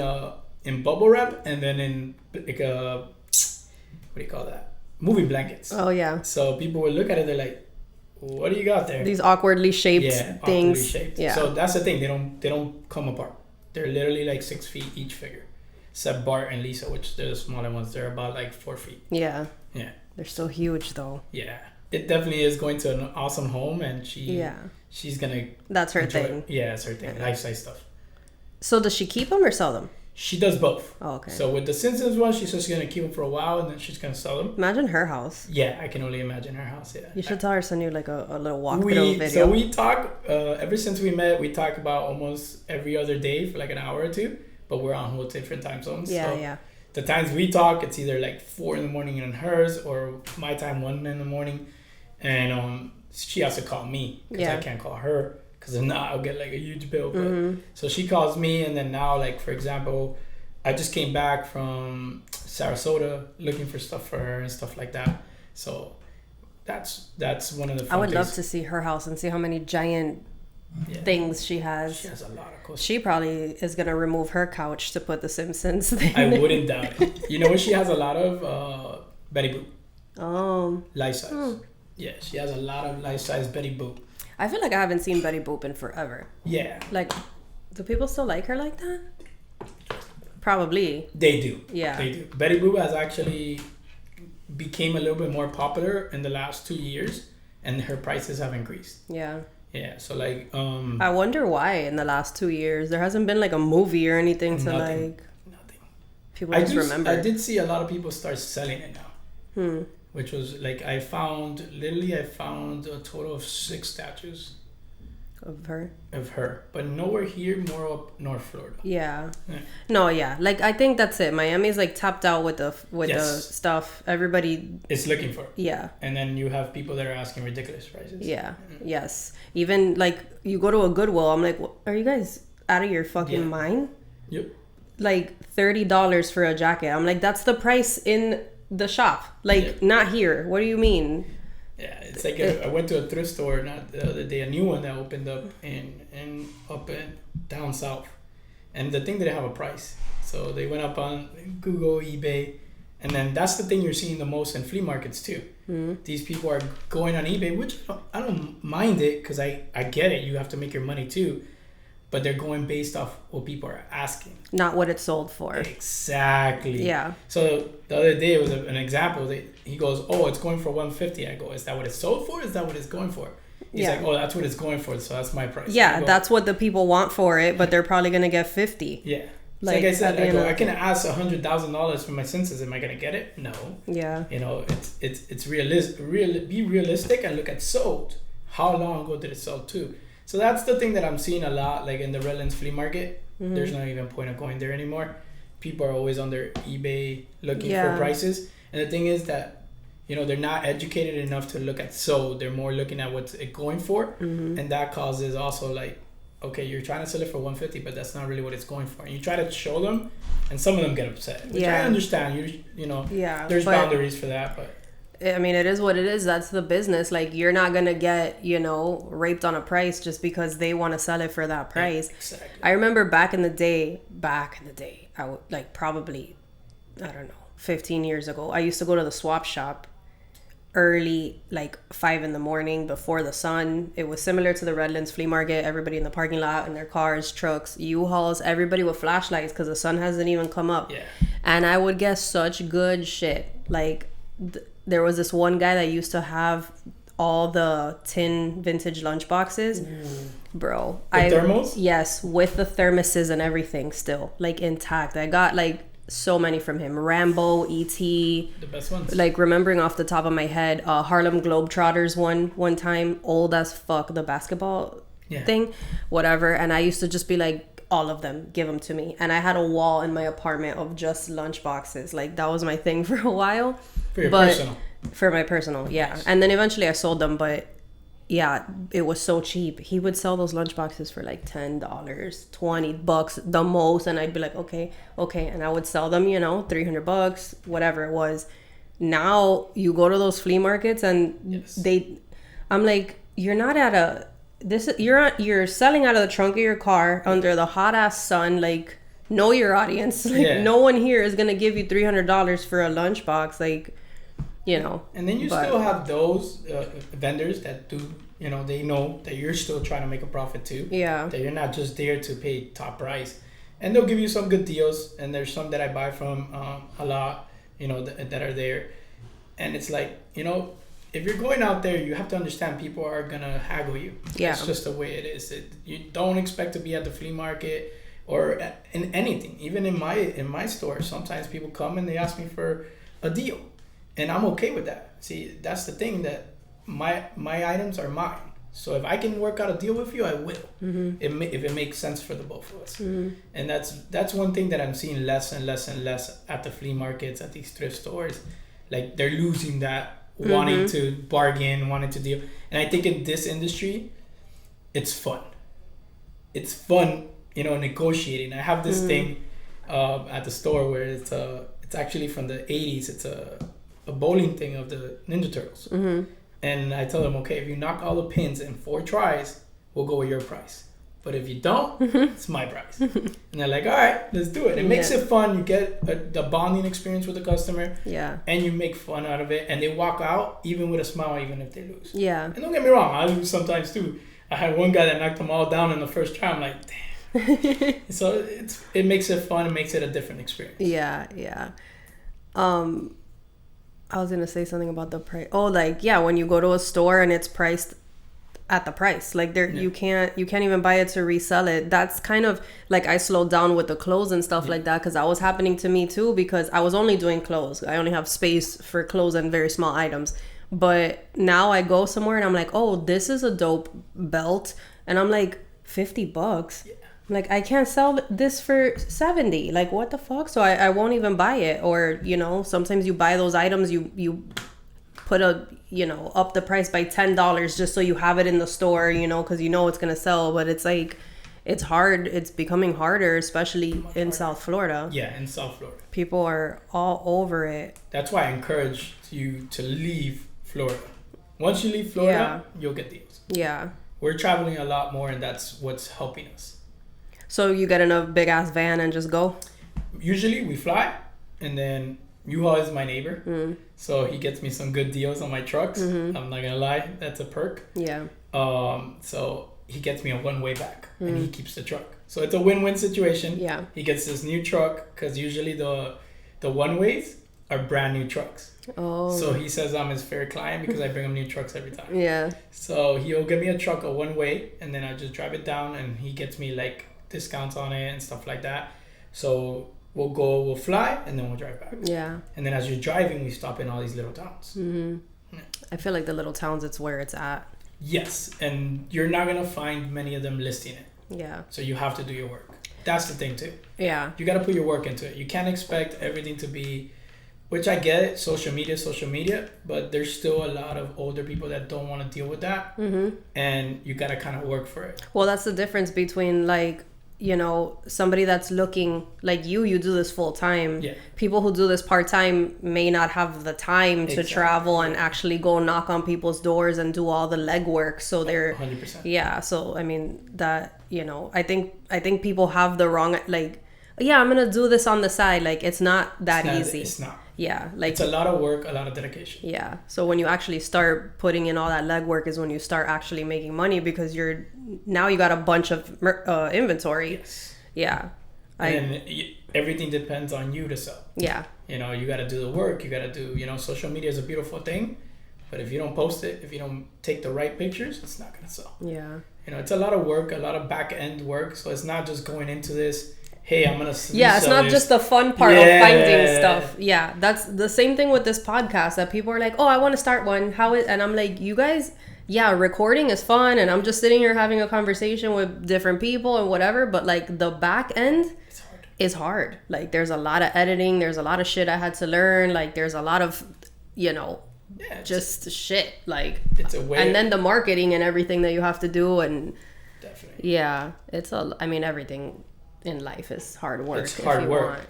bubble wrap, and then in like what do you call that? Moving blankets.
Oh, yeah.
So people would look at it, they're like, what do you got there?
These awkwardly shaped things.
Awkwardly shaped. Yeah. So that's the thing. They don't come apart. They're literally like 6 feet each figure. Except Bart and Lisa, which they're the smaller ones. They're about like 4 feet.
Yeah. Yeah. They're so huge, though. Yeah.
It definitely is going to an awesome home, and she's gonna.
That's her thing.
Yeah, it's her thing. Life-size stuff.
So does she keep them or sell them?
She does both.
Oh, okay.
So with the Simpsons one, she's just gonna keep them for a while and then she's gonna sell them.
Imagine her house.
Yeah, I can only imagine her house. Yeah.
You should tell her to send you like a little walkthrough video.
So we talk ever since we met. We talk about almost every other day for like an hour or two, but we're on whole different time zones.
Yeah,
so
yeah.
The times we talk, it's either like 4 in the morning in hers or my time 1 in the morning, and she has to call me because I can't call her. Because if not, I'll get like a huge bill. But, so she calls me, and then now, like, for example, I just came back from Sarasota looking for stuff for her and stuff like that. So that's one of the fun
I would
things.
love to see her house and see how many giant things she has.
She has a lot of cool.
She probably is going to remove her couch to put the Simpsons thing.
I wouldn't doubt it. You know what she has a lot of? Betty Boop.
Oh.
Life size. Yeah, she has a lot of life size Betty Boop.
I feel like I haven't seen Betty Boop in forever.
Yeah.
Like, do people still like her like that? Probably.
They do.
Yeah.
They do. Betty Boop has actually became a little bit more popular in the last 2 years, and her prices have increased.
Yeah.
Yeah. So like.
I wonder why in the last 2 years there hasn't been like a movie or anything to
nothing.
People just remember.
I did see a lot of people start selling it now. Which was like I found a total of 6 statues
of her,
but nowhere here, more up North Florida.
Yeah. No, yeah, like I think that's it. Miami's like tapped out with the stuff. Everybody is
looking for it.
Yeah.
And then you have people that are asking ridiculous prices.
Yeah. Yes. Even like you go to a Goodwill, I'm like, are you guys out of your fucking mind?
Yep.
Like $30 for a jacket. I'm like, that's the price in the shop, like not here. What do you mean?
Yeah, it's like I went to a thrift store not the other day, a new one that opened up in down south, and the thing didn't have a price, so they went up on Google, eBay, and then that's the thing you're seeing the most in flea markets too. These people are going on eBay, which I don't mind it because I get it. You have to make your money too. But they're going based off what people are asking. Not what it's sold for. Exactly. Yeah. So the other day, it was an example. He goes, oh, it's going for $150. I go, is that what it's sold for? Is that what it's going for? He's like, oh, that's what it's going for. So that's my price. Yeah, that's what the people want for it, but they're probably going to get $50. Yeah. Like I said, I can ask $100,000 for my senses. Am I going to get it? No. Yeah. You know, it's realistic. Be realistic and look at sold. How long ago did it sell to? So that's the thing that I'm seeing a lot, like in the Redlands flea market. There's not even a point of going there anymore. People are always on their eBay looking for prices. And the thing is that, you know, they're not educated enough to look at sold. They're more looking at what's it going for. And that causes also like, okay, you're trying to sell it for $150, but that's not really what it's going for. And you try to show them, and some of them get upset, which I understand. You know, there's boundaries for that, but. I mean, it is what it is. That's the business. Like, you're not going to get, you know, raped on a price just because they want to sell it for that price. Yeah, exactly. I remember back in the day, I would, like, probably, I don't know, 15 years ago, I used to go to the swap shop early, like 5 a.m. before the sun. It was similar to the Redlands flea market. Everybody in the parking lot in their cars, trucks, U-Hauls, everybody with flashlights because the sun hasn't even come up. Yeah. And I would get such good shit. Like, there was this one guy that used to have all the tin vintage lunch boxes. Bro. Thermos? Yes, with the thermoses and everything still, like intact. I got like so many from him. Rambo, E.T. The best ones. Like remembering off the top of my head, Harlem Globetrotters one time, old as fuck, the basketball thing, whatever. And I used to just be like, all of them, give them to me. And I had a wall in my apartment of just lunch boxes. Like that was my thing for a while. For my personal, yeah. Nice. And then eventually I sold them, but yeah, it was so cheap. He would sell those lunch boxes for like $10, $20 the most, and I'd be like, okay, and I would sell them, you know, $300, whatever it was. Now you go to those flea markets and I'm like, you're not at a you're selling out of the trunk of your car under the hot ass sun. Like, know your audience. Like, no one here is gonna give you $300 for a lunchbox. Like, you know. And then you still have those vendors that do, you know, they know that you're still trying to make a profit too. Yeah. That you're not just there to pay top price, and they'll give you some good deals. And there's some that I buy from a lot, you know, that are there, and it's like, you know. If you're going out there, you have to understand people are going to haggle you. Yeah. It's just the way it is. You don't expect to be at the flea market or in anything. Even in my store, sometimes people come and they ask me for a deal, and I'm okay with that. See, that's the thing, that my items are mine. So if I can work out a deal with you, I will. If it makes sense for the both of us. And that's one thing that I'm seeing less and less and less at the flea markets, at these thrift stores. Like, they're losing that wanting to bargain, wanting to deal. And I think in this industry, it's fun. It's fun, negotiating. I have this thing at the store where it's actually from the 80s. It's a bowling thing of the Ninja Turtles. And I tell them, okay, if you knock all the pins in 4 tries, we'll go with your price. But if you don't, it's my price. And they're like, all right, let's do it. It makes it fun. You get the bonding experience with the customer. Yeah. And you make fun out of it. And they walk out even with a smile, even if they lose. Yeah. And don't get me wrong, I lose sometimes too. I had one guy that knocked them all down in the first try. I'm like, damn. So it makes it fun. It makes it a different experience.
Yeah, yeah. I was gonna say something about the price. Oh, like, yeah, when you go to a store and it's priced at the price, like you can't even buy it to resell it. That's kind of like, I slowed down with the clothes and stuff like that, because that was happening to me too, because I was only doing clothes. I only have space for clothes and very small items. But now I go somewhere and I'm like, oh, this is a dope belt, and I'm like, $50. Yeah. Like, I can't sell this for $70. Like, what the fuck? So I won't even buy it. Or, sometimes you buy those items, you put up the price by $10 just so you have it in the store, because it's going to sell. But it's like, it's hard. It's becoming harder, especially in South Florida.
Yeah, in South Florida.
People are all over it.
That's why I encourage you to leave Florida. Once you leave Florida, you'll get deals. Yeah. We're traveling a lot more, and that's what's helping us.
So you get in a big ass van and just go?
Usually we fly, and then U-Haul is my neighbor. So he gets me some good deals on my trucks. I'm not gonna lie, that's a perk. Yeah. So he gets me a one-way back, and he keeps the truck. So it's a win-win situation. Yeah. He gets this new truck, because usually the one-ways are brand new trucks. Oh. So he says I'm his fair client because I bring him new trucks every time. Yeah. So he'll give me a truck, a one-way, and then I just drive it down, and he gets me like discounts on it and stuff like that. So we'll fly, and then we'll drive back. Yeah. And then as you're driving, we stop in all these little towns.
Yeah. I feel like the little towns, it's where it's at.
Yes, and you're not gonna find many of them listing it. Yeah. So you have to do your work. That's the thing too. Yeah. You got to put your work into it. You can't expect everything to be, which I get it, social media, but there's still a lot of older people that don't want to deal with that. And you got to kind of work for it.
Well, that's the difference between, like, somebody that's looking like you do this full time. Yeah. People who do this part time may not have the time to travel and actually go knock on people's doors and do all the legwork. So they're 100%. Yeah. So I mean that, I think people have the wrong, like, yeah, I'm gonna do this on the side. Like, it's not that easy.
It's not.
Yeah, like,
it's a lot of work, a lot of dedication.
Yeah. So when you actually start putting in all that legwork is when you start actually making money, because you got a bunch of inventory. Yes. Yeah.
And everything depends on you to sell. Yeah. You got to do the work. You got to do, social media is a beautiful thing, but if you don't post it, if you don't take the right pictures, it's not going to sell. Yeah. It's a lot of work, a lot of back end work. So it's not just going into this, hey, I'm gonna.
Yeah, it's not just the fun part of finding stuff. Yeah, that's the same thing with this podcast. That people are like, "Oh, I want to start one." And I'm like, you guys, yeah, recording is fun, and I'm just sitting here having a conversation with different people and whatever. But like the back end is hard. Like, there's a lot of editing. There's a lot of shit I had to learn. Like, there's a lot of, just shit. Like, it's a way. And then the marketing and everything that you have to do, and definitely, yeah, everything in life is hard work.
It's hard work,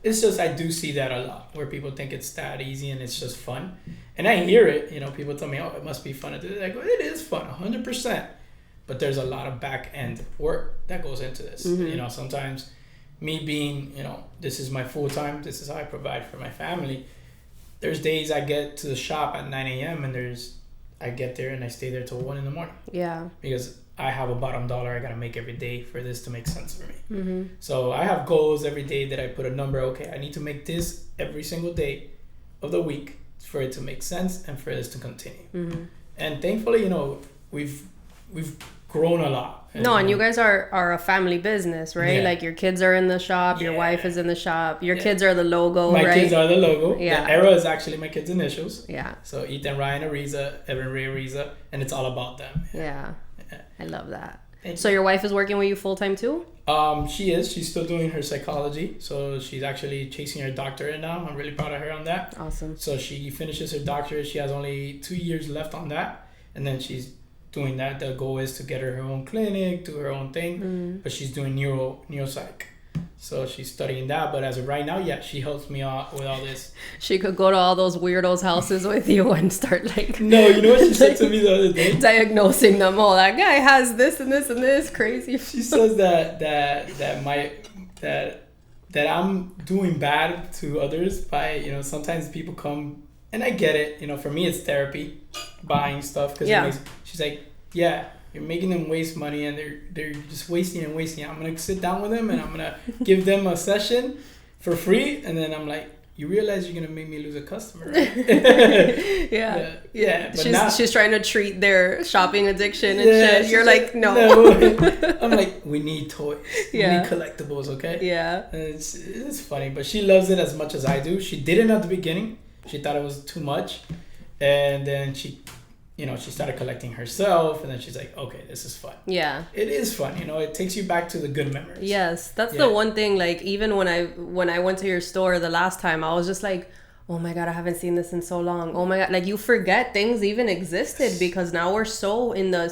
It's just, I do see that a lot, where people think it's that easy and it's just fun. And I hear it, people tell me, oh, it must be fun to do it. I go, it is fun, 100%. But there's a lot of back end work that goes into this. Sometimes me being, this is my full time, this is how I provide for my family. There's days I get to the shop at 9 a.m. and I get there and I stay there till 1 a.m. Yeah. Because I have a bottom dollar I gotta make every day for this to make sense for me. So I have goals every day that I put a number. Okay, I need to make this every single day of the week for it to make sense and for this to continue. And thankfully, we've grown a lot.
No, and you guys are a family business, right? Yeah. Like your kids are in the shop, your wife is in the shop, your kids are the logo,
my
right?
Kids are the logo. Yeah. The Era is actually my kids' initials.
Yeah.
So Ethan, Ryan, Ariza, Evan, Ray, Ariza, and it's all about them.
Yeah. I love that. So your wife is working with you full time too?
She is. She's still doing her psychology. So she's actually chasing her doctorate now. I'm really proud of her on that.
Awesome.
So she finishes her doctorate. She has only 2 years left on that. And then she's doing that. The goal is to get her own clinic, do her own thing. But she's doing neuropsych. So she's studying that. But as of right now, she helps me out with all this.
She could go to all those weirdos' houses with you and start like...
No, you know what she said to me the other day?
Diagnosing them all. That guy has this and this and this. Crazy.
She says that I'm doing bad to others by, sometimes people come, and I get it. For me, it's therapy, buying stuff. Because she's like, you're making them waste money, and they're just wasting. I'm going to sit down with them, and I'm going to give them a session for free. And then I'm like, you realize you're going to make me lose a customer, right? Yeah.
But she's trying to treat their shopping addiction and shit. You're like, no.
I'm like, we need toys. We need collectibles, okay?
Yeah.
And it's funny, but she loves it as much as I do. She didn't at the beginning. She thought it was too much. And then she started collecting herself, and then she's like, okay, this is fun. Yeah. It is fun. It takes you back to the good memories.
Yes. That's the one thing, like, even when I went to your store the last time, I was just like, oh my God, I haven't seen this in so long. Oh my God. Like, you forget things even existed because now we're so in the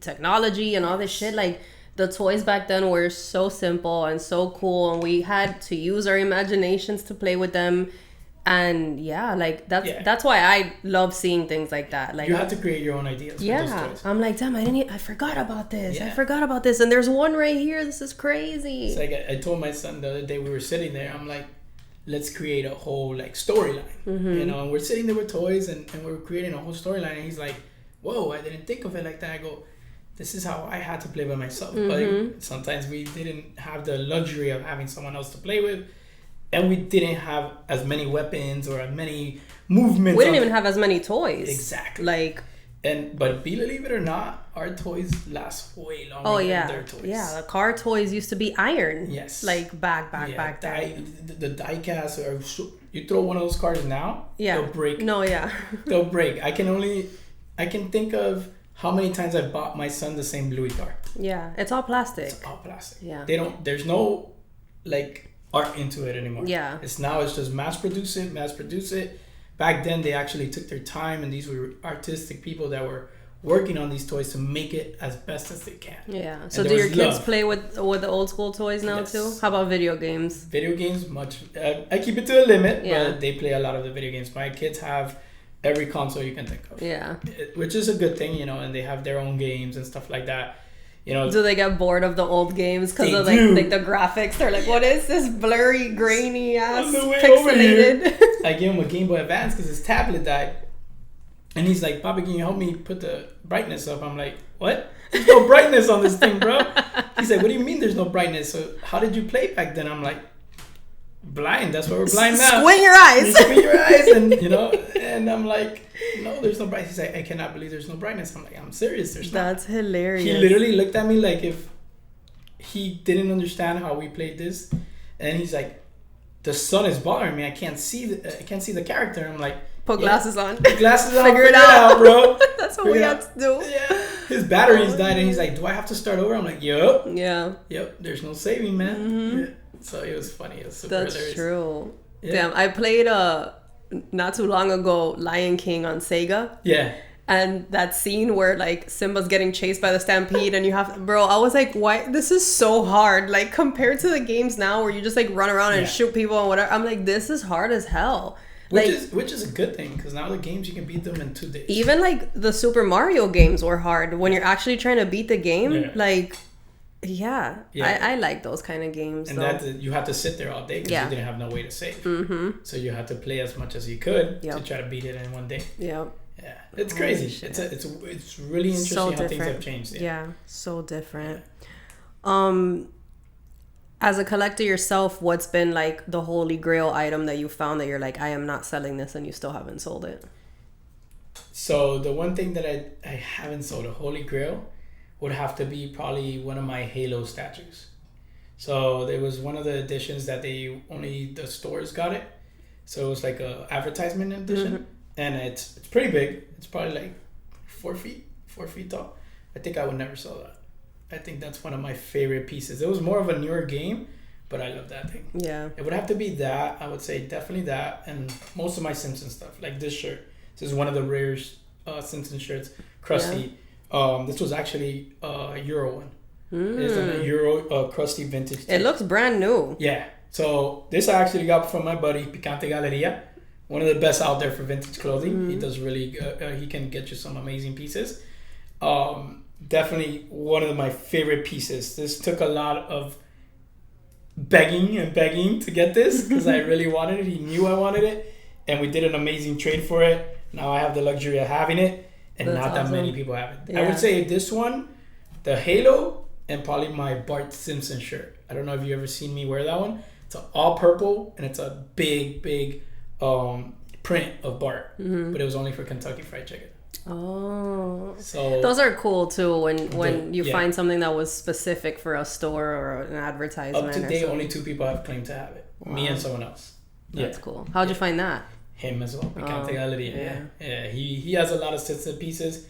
technology and all this shit. Like, the toys back then were so simple and so cool, and we had to use our imaginations to play with them. And that's why I love seeing things like that. Like,
you have to create your own ideas.
Yeah, for those toys. I'm like, damn, I forgot about this. Yeah. I forgot about this, and there's one right here. This is crazy.
It's like I told my son the other day, we were sitting there. I'm like, let's create a whole like storyline. And we're sitting there with toys, and we're creating a whole storyline. And he's like, whoa, I didn't think of it like that. I go, this is how I had to play by myself. But sometimes we didn't have the luxury of having someone else to play with. And we didn't have as many weapons or as many movements.
We didn't even have as many toys.
Exactly. But believe it or not, our toys last way longer than their toys.
Yeah, the car toys used to be iron.
Yes.
Like back then.
The die cast, or you throw one of those cars now, they'll break.
No, yeah.
They'll break. I can think of how many times I bought my son the same Bluey car.
Yeah, it's all plastic.
Yeah. There's no like art into it anymore.
Yeah.
It's just mass produce it. Back then they actually took their time, and these were artistic people that were working on these toys to make it as best as they can.
Yeah. So do your kids play with the old school toys now too? How about video games?
Video games, much. I keep it to a limit, but they play a lot of the video games. My kids have every console you can think of.
Yeah.
Which is a good thing, and they have their own games and stuff like that.
Do they get bored of the old games because of like the graphics? They're like, what is this blurry, grainy ass pixelated?
I gave him a Game Boy Advance because his tablet died, and he's like, "Papa, can you help me put the brightness up?" I'm like, "What? There's no brightness on this thing, bro." He's like, "What do you mean there's no brightness? So how did you play back then?" I'm like, "Blind. That's why we're blind now.
Squint your eyes.
Squint your eyes," and and I'm like, no, there's no brightness. He's like, I cannot believe there's no brightness. I'm like, I'm serious. There's not.
That's hilarious.
He literally looked at me like if he didn't understand how we played this, and he's like, the sun is bothering me. I can't see the character. I'm like,
put glasses on.
Put glasses on.
Figure it out,
bro.
That's what we had to do.
Yeah. His batteries died, and he's like, do I have to start over? I'm like, yep.
Yeah.
Yep. There's no saving, man. Yeah. So it was funny. It was super
That's
hilarious.
True. Yeah. Damn, I played not too long ago Lion King on Sega.
Yeah.
And that scene where like Simba's getting chased by the stampede and you have I was like, why this is so hard, like compared to the games now where you just like run around and shoot people and whatever. I'm like, this is hard as hell.
Which is a good thing, because now the games you can beat them in 2 days.
Even like the Super Mario games were hard when you're actually trying to beat the game.
Yeah.
Like I like those kind of games.
And that you have to sit there all day because you didn't have no way to save. Mm-hmm. So you had to play as much as you could to try to beat it in 1 day.
Yep.
Yeah, it's crazy. It's really interesting how things have changed.
Yeah, so different. As a collector yourself, what's been like the holy grail item that you found that you're like, I am not selling this, and you still haven't sold it?
So the one thing that I haven't sold, a holy grail, would have to be probably one of my Halo statues. So there was one of the editions that only the stores got it. So it was like a advertisement edition, and it's pretty big. It's probably like 4 feet tall. I think I would never sell that. I think that's one of my favorite pieces. It was more of a newer game, but I love that thing.
Yeah.
It would have to be that. I would say definitely that, and most of my Simpsons stuff, like this shirt. This is one of the rare Simpsons shirts, Krusty. Yeah. This was actually a Euro one. It's a Euro Krusty vintage.
It looks brand new.
Yeah. So this I actually got from my buddy Picante Galeria, one of the best out there for vintage clothing. He does really good. He can get you some amazing pieces. Definitely one of my favorite pieces. This took a lot of begging to get this because I really wanted it. He knew I wanted it, and we did an amazing trade for it. Now I have the luxury of having it, and that's not awesome. That many people have it. Yeah. I would say this one, the Halo, and probably my Bart Simpson shirt. I don't know if you ever seen me wear that one. It's all purple, and it's a big print of Bart, but it was only for Kentucky Fried Chicken.
Oh, so those are cool too. When you find something that was specific for a store or an advertisement.
Up to date, only 2 people have claimed to have it. Wow. Me and someone else.
That's cool. How'd you find that?
Him as well. Yeah. He has a lot of sets of pieces,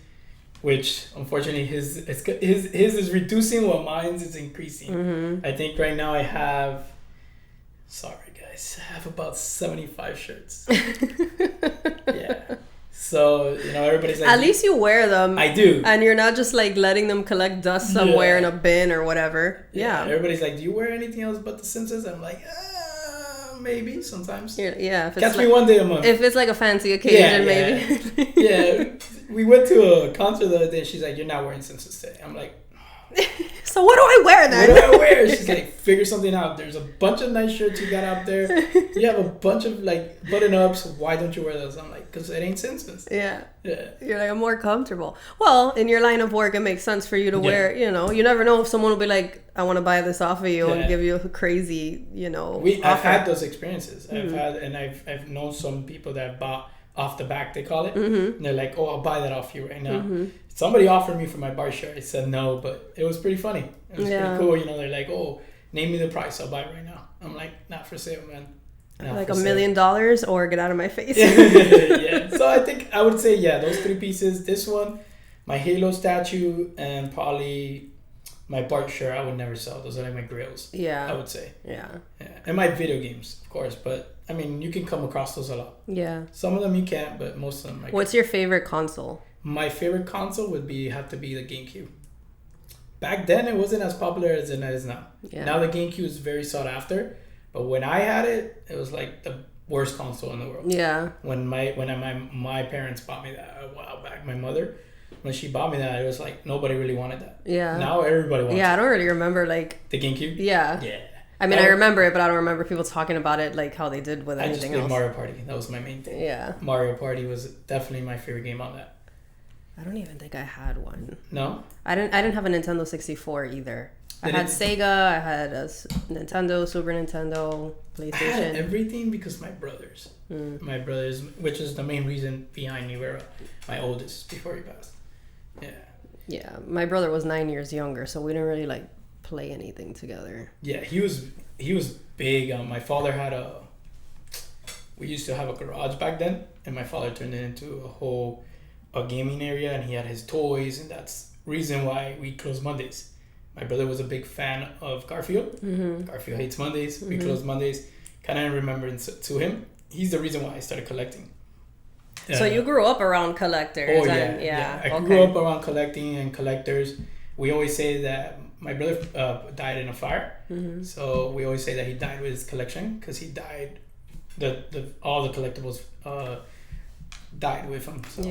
which unfortunately his is reducing while mine's is increasing. I think right now I have. Sorry guys, I have about 75 shirts. Yeah. So, everybody's like...
At least you wear them.
I do.
And you're not just like letting them collect dust somewhere in a bin or whatever. Yeah.
Everybody's like, do you wear anything else but the Simpsons? I'm like, maybe sometimes.
Yeah.
Catch me one day a month.
If it's like a fancy occasion, maybe.
Yeah. We went to a concert the other day. She's like, you're not wearing Simpsons today. I'm like...
So what do I wear then?
What do I wear? She's like, figure something out. There's a bunch of nice shirts you got out there. You have a bunch of like button-ups. Why don't you wear those? I'm like, because it ain't Simpsons.
Yeah. You're like, I'm more comfortable. Well, in your line of work, it makes sense for you to wear, you never know if someone will be like, I want to buy this off of you and give you a crazy,
I've had those experiences. I've known some people that have bought off the back, they call it. And they're like, oh, I'll buy that off you right now. Somebody offered me for my bar shirt. I said no, but it was pretty funny. It was pretty cool. They're like, oh, name me the price. I'll buy it right now. I'm like, not for sale, man.
Like $1 million or get out of my face.
Yeah. So I think I would say, those 3 pieces. This one, my Halo statue, and probably my Bart shirt I would never sell. Those are like my grails.
Yeah.
I would say.
Yeah.
And my video games, of course. But, I mean, you can come across those a lot.
Yeah.
Some of them you can't, but most of them I can.
What's your favorite console?
My favorite console would have to be the GameCube. Back then, it wasn't as popular as it is now. Yeah. Now the GameCube is very sought after, but when I had it, it was like the worst console in the world.
Yeah.
When my parents bought me that a while back, my mother, when she bought me that, it was like nobody really wanted that.
Yeah.
Now everybody wants it.
Yeah, I don't really remember like
the GameCube.
Yeah.
Yeah.
I mean, I remember it, but I don't remember people talking about it like how they did with anything else.
I just played Mario Party. That was my main thing.
Yeah.
Mario Party was definitely my favorite game on that.
I don't even think I had one.
No?
I didn't have a Nintendo 64 either. I had Sega, I had a Nintendo, Super Nintendo, PlayStation. I had
everything because my brothers, which is the main reason behind me, were my oldest before he passed. Yeah.
Yeah, my brother was 9 years younger, so we didn't really like play anything together.
Yeah, he was big. My father had we used to have a garage back then, and my father turned it into a gaming area, and he had his toys, and that's reason why we closed Mondays. My brother was a big fan of Garfield. Garfield hates Mondays. We closed Mondays. Kind of in remembrance to him. He's the reason why I started collecting.
So you grew up around collectors.
Oh, yeah. I grew up around collecting and collectors. We always say that my brother died in a fire. So we always say that he died with his collection because he died, all the collectibles died with him. So,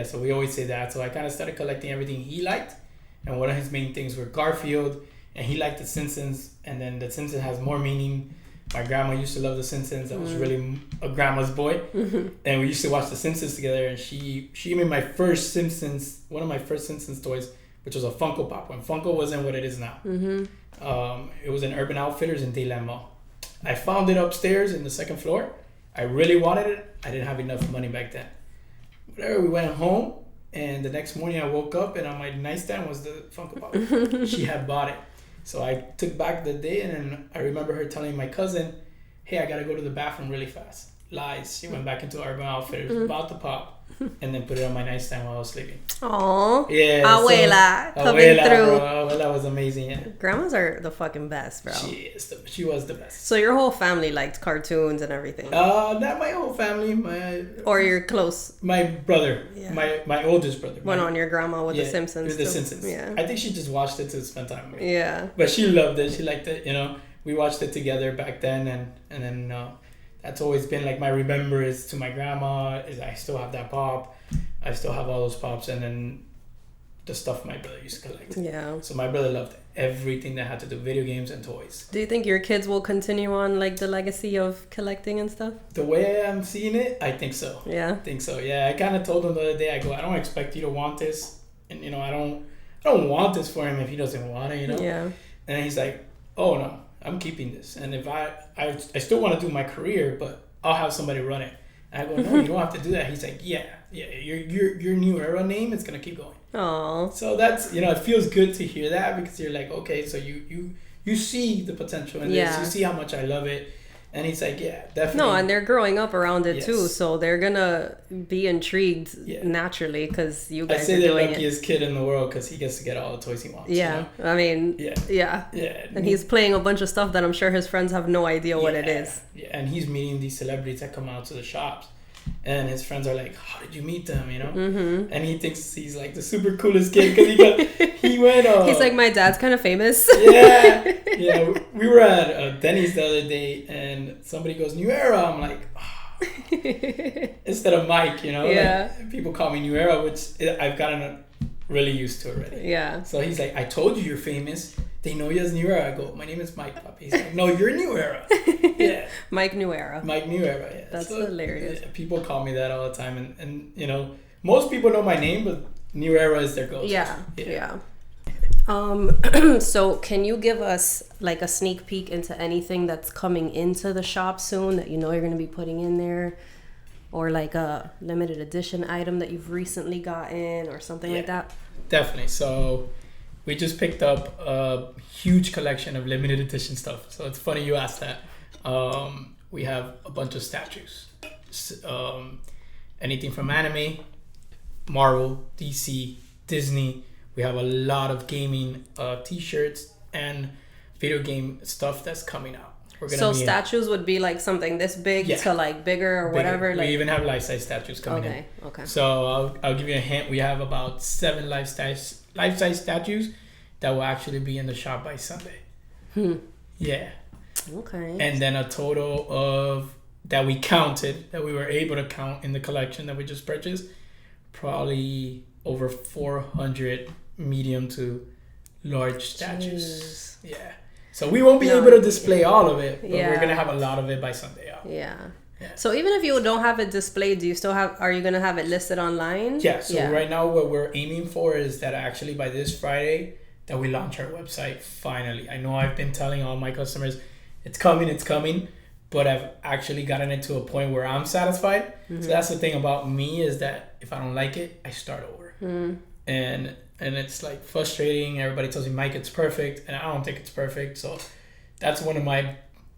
so we always say that. So I kind of started collecting everything he liked. And one of his main things were Garfield. And he liked The Simpsons. And then The Simpsons has more meaning. My grandma used to love The Simpsons. I was really a grandma's boy. And we used to watch The Simpsons together. And she made one of my first Simpsons toys, which was a Funko Pop, when Funko wasn't what it is now. It was in Urban Outfitters in Dayland Mall. I found it upstairs in the second floor. I really wanted it. I didn't have enough money back then. Whatever, we went home. And the next morning I woke up and on my nightstand was the Funko Pop. She had bought it. So I took back the day, and then I remember her telling my cousin, hey, I got to go to the bathroom really fast. Lies. She went back into Urban Outfitters, about to pop, and then put it on my nightstand while I was sleeping.
Aww.
Yeah.
Abuela, coming through.
Bro. Abuela was amazing, yeah.
Grandmas are the fucking best, bro.
She was the best.
So your whole family liked cartoons and everything?
Not my whole family.
Or you're close?
My brother. Yeah. My oldest brother.
Went on your grandma with The Simpsons.
With The Simpsons. Yeah. I think she just watched it to spend time with me.
Yeah.
But she loved it. She liked it, We watched it together back then, and then that's always been like my remembrance to my grandma is I still have that pop. I still have all those pops, and then the stuff my brother used to collect.
Yeah.
So my brother loved everything that had to do with video games and toys.
Do you think your kids will continue on like the legacy of collecting and stuff?
The way I'm seeing it, I think so.
Yeah.
I think so. Yeah. I kind of told him the other day, I go, I don't expect you to want this, and I don't want this for him if he doesn't want it,
Yeah.
And he's like, oh no, I'm keeping this, and if I still want to do my career, but I'll have somebody run it. And I go, no, you don't have to do that. He's like, yeah, your new era name is gonna keep going.
Aww.
So that's it feels good to hear that, because you're like, okay, so you see the potential in this, you see how much I love it. And he's like, yeah, definitely.
No, and they're growing up around it too, so they're gonna be intrigued naturally because you guys.
I say they're the luckiest kid in the world because he gets to get all the toys he wants.
Yeah, I mean, yeah. And he's playing a bunch of stuff that I'm sure his friends have no idea what it is.
Yeah, and he's meeting these celebrities that come out to the shops. And his friends are like, how did you meet them,
Mm-hmm.
And he thinks he's like the super coolest kid because he went
he's like, my dad's kind of famous.
Yeah, we were at Denny's the other day, and somebody goes, New Era. I'm like, instead of Mike, like, people call me New Era, which I've gotten really used to already.
Yeah.
So he's like, I told you you're famous. They know you as New Era. I go, my name is Mike, puppy. He's like, no, you're New Era. Yeah.
Mike New Era.
Mike New Era, yeah.
That's hilarious.
People call me that all the time. And most people know my name, but New Era is their go-to.
Yeah. So can you give us like a sneak peek into anything that's coming into the shop soon that you're going to be putting in there? Or like a limited edition item that you've recently gotten or something like that?
Definitely. So we just picked up a huge collection of limited edition stuff. So it's funny you asked that. We have a bunch of statues. Anything from anime, Marvel, DC, Disney. We have a lot of gaming t-shirts and video game stuff that's coming out.
So statues would be like something this big to like bigger or whatever.
We even have life-size statues coming in.
Okay.
So I'll give you a hint. We have about 7 life-size statues that will actually be in the shop by Sunday. Yeah.
Okay.
And then a total of that we counted, that we were able to count in the collection that we just purchased, probably over 400 medium to large statues. Jeez. Yeah. So we won't be able to display all of it, but we're going to have a lot of it by Sunday.
Yeah. So even if you don't have it displayed, are you going to have it listed online?
Yeah. So right now what we're aiming for is that actually by this Friday that we launch our website finally. I know I've been telling all my customers it's coming, but I've actually gotten it to a point where I'm satisfied. Mm-hmm. So that's the thing about me is that if I don't like it, I start over. Mm-hmm. And it's like frustrating. Everybody tells me, Mike, it's perfect. And I don't think it's perfect. So that's one of my,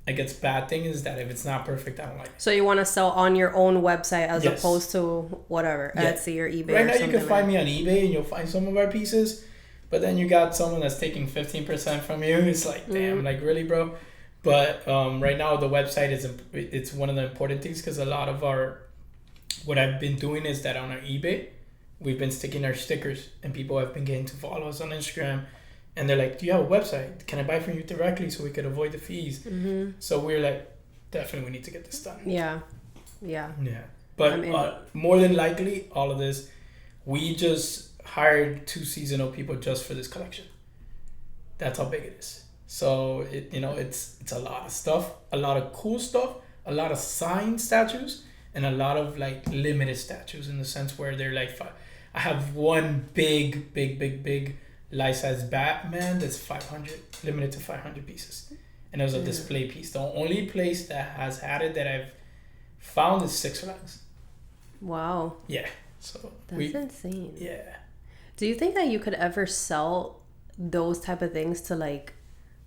I guess, bad thing is that if it's not perfect, I don't like it.
So you want to sell on your own website as opposed to whatever, Etsy or eBay
right
or
now
something.
You can find me on eBay and you'll find some of our pieces. But then you got someone that's taking 15% from you. It's like, damn, like really, bro? But right now the website it's one of the important things because a lot of what I've been doing is that on our eBay, we've been sticking our stickers and people have been getting to follow us on Instagram and they're like, do you have a website? Can I buy from you directly so we could avoid the fees? Mm-hmm. So we're like, definitely we need to get this done.
Yeah.
But more than likely, all of this, we just hired 2 seasonal people just for this collection. That's how big it is. So it's a lot of stuff, a lot of cool stuff, a lot of signed statues, and a lot of like limited statues in the sense where they're like, I have one big life-size Batman that's 500, limited to 500 pieces, and it was a display piece. The only place that has had it that I've found is Six Flags.
Wow.
Yeah. So
that's insane.
Yeah.
Do you think that you could ever sell those type of things to like,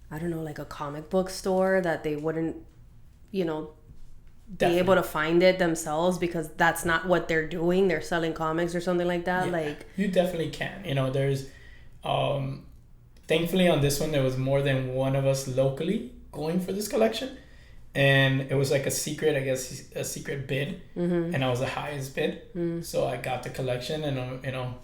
I don't know, like a comic book store that they wouldn't, you know, be able to find it themselves because that's not what they're doing? They're selling comics or something like that. Like
you definitely can. You know, there's thankfully on this one there was more than one of us locally going for this collection, and it was like a secret, I guess, a secret bid, and I was the highest bid, so I got the collection, and you know,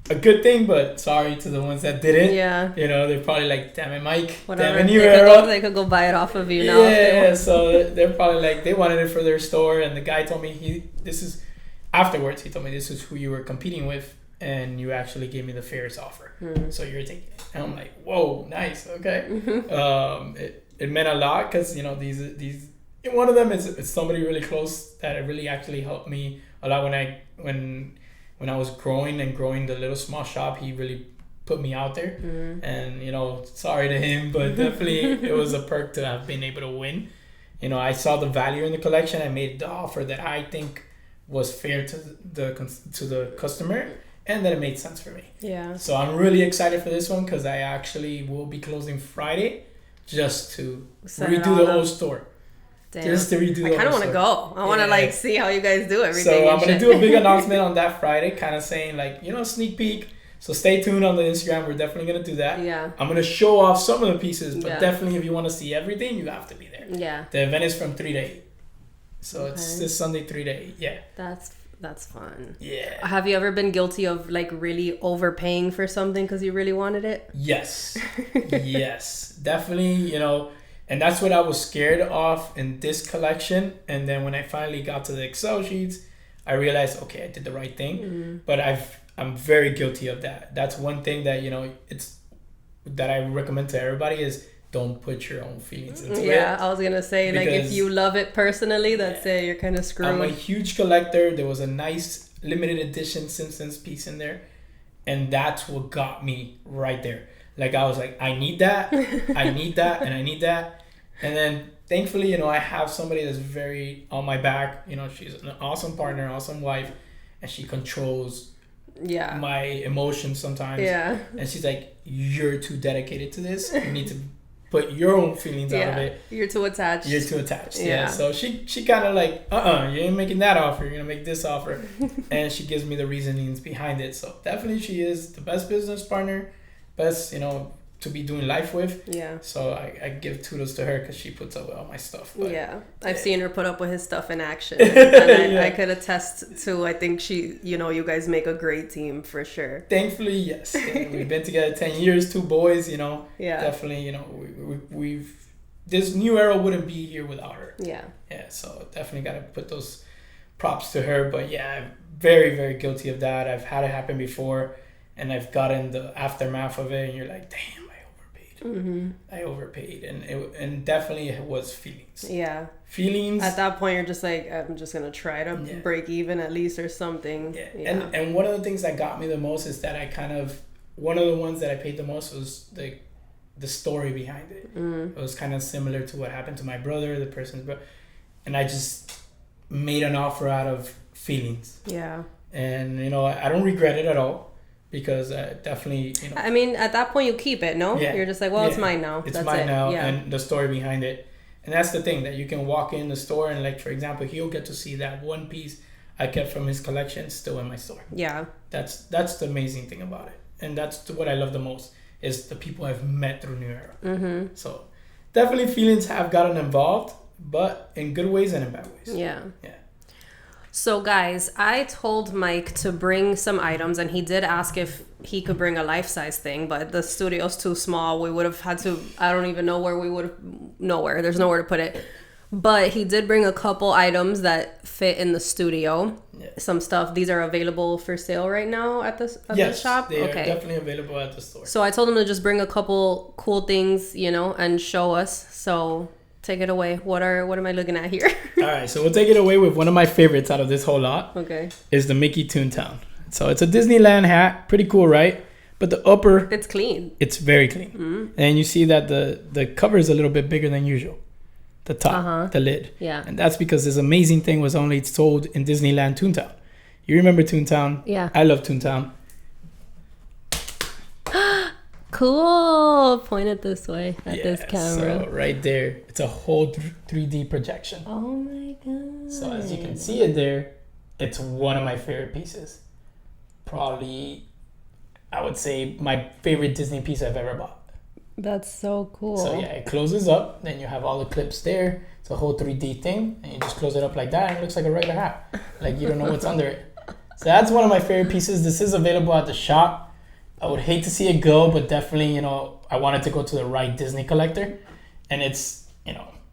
a good thing, but sorry to the ones that didn't.
Yeah.
You know, they're probably like, damn it, Mike.
Whatever.
Damn it, New Era.
They could go buy it off of you now.
Yeah, so they're probably like, they wanted it for their store, and the guy told me, afterwards, he told me this is who you were competing with, and you actually gave me the fairest offer. So you're taking it. And I'm like, whoa, nice, okay. It meant a lot because, you know, these one of them is somebody really close that really actually helped me a lot when I was growing the little small shop. He really put me out there, and you know, sorry to him, but definitely it was a perk to have been able to win. You know, I saw the value in the collection. I made the offer that I think was fair to the customer, and that it made sense for me.
Yeah.
So I'm really excited for this one because I actually will be closing Friday just to redo the whole store.
Damn. Just to redo. I kind of want to go. I want to like see how you guys do everything.
So I'm gonna do a big announcement on that Friday, kind of saying like, you know, sneak peek. So stay tuned on the Instagram. We're definitely gonna do that.
Yeah.
I'm gonna show off some of the pieces, but definitely if you want to see everything, you have to be there.
Yeah.
The event is from 3 to 8, so it's this Sunday 3 to 8. Yeah.
That's fun.
Yeah.
Have you ever been guilty of like really overpaying for something because you really wanted it?
Yes. Yes, definitely. You know. And that's what I was scared of in this collection. And then when I finally got to the Excel sheets, I realized, okay, I did the right thing. But I'm very guilty of that. That's one thing that, you know, that I recommend to everybody is don't put your own feelings into it.
Yeah, I was going to say, like, if you love it personally, that's it. You're kind of screwed.
I'm a huge collector. There was a nice limited edition Simpsons piece in there. And that's what got me right there. Like, I was like, I need that, I need that, and I need that. And then, thankfully, you know, I have somebody that's very on my back. You know, she's an awesome partner, awesome wife, and she controls my emotions sometimes. Yeah. And she's like, you're too dedicated to this. You need to put your own feelings out of it.
You're too attached.
Yeah. So she kind of like, you ain't making that offer. You're going to make this offer. And she gives me the reasonings behind it. So, definitely she is the best business partner. Best, you know, to be doing life with. Yeah. So I give kudos to her because she puts up with all my stuff.
But, I've seen her put up with his stuff in action. And I could attest to, I think you guys make a great team for sure.
Thankfully, yes. We've been together 10 years, 2 boys, you know. Yeah. Definitely, you know, we've this new era wouldn't be here without her. Yeah. Yeah. So definitely got to put those props to her. But yeah, I'm very, very guilty of that. I've had it happen before. And I've gotten the aftermath of it, and you're like, damn, I overpaid. And definitely it was feelings. Yeah. Feelings.
At that point, you're just like, I'm just going to try to break even at least or something.
Yeah. And one of the things that got me the most is that one of the ones that I paid the most was the story behind it. It was kind of similar to what happened to my brother, the person's brother. And I just made an offer out of feelings. Yeah. And, you know, I don't regret it at all. Because definitely, you know.
I mean, at that point, you keep it, no? Yeah. You're just like, well, it's mine now.
It's mine now, and the story behind it. And that's the thing, that you can walk in the store and, like, for example, he'll get to see that one piece I kept from his collection still in my store. Yeah. That's the amazing thing about it. And that's what I love the most, is the people I've met through New Era. Mm-hmm. So definitely feelings have gotten involved, but in good ways and in bad ways. Yeah. Yeah.
So guys, I told Mike to bring some items, and he did ask if he could bring a life-size thing, but the studio's too small. We would have had to, I don't even know where we would have, nowhere. There's nowhere to put it. But he did bring a couple items that fit in the studio. Yeah. Some stuff. These are available for sale right now at the shop?
Yes, they are definitely available at the store.
So I told him to just bring a couple cool things, you know, and show us. So... take it away. What am I looking at here?
All right, so we'll take it away with one of my favorites out of this whole lot. Okay. Is the Mickey Toontown. So it's a Disneyland hat. Pretty cool, right? But the upper...
it's clean.
It's very clean. Mm-hmm. And you see that the cover is a little bit bigger than usual. The top, the lid. Yeah. And that's because this amazing thing was only sold in Disneyland Toontown. You remember Toontown?
Yeah.
I love Toontown.
Cool. Point it this way at this camera.
So right there, it's a whole 3D projection.
Oh my god.
So as you can see it there, it's one of my favorite pieces. Probably, I would say my favorite Disney piece I've ever bought.
That's so cool.
So yeah, it closes up. Then you have all the clips there. It's a whole 3D thing, and you just close it up like that, and it looks like a regular hat. Like you don't know what's under it. So that's one of my favorite pieces. This is available at the shop. I would hate to see it go, but definitely, I wanted to go to the right Disney collector. And it's,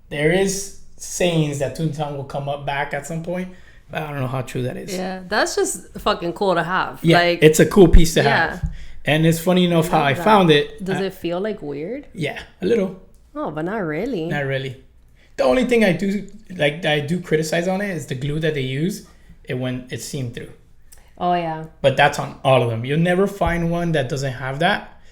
there is sayings that Toontown will come up back at some point, but I don't know how true that is.
Yeah, that's just fucking cool to have.
Yeah, it's a cool piece to have. And it's funny enough how I found it.
Does it feel like weird?
Yeah, a little.
Oh, but not really.
Not really. The only thing I do criticize on it is the glue that they use. It's seamed through.
Oh, yeah.
But that's on all of them. You'll never find one that doesn't have that.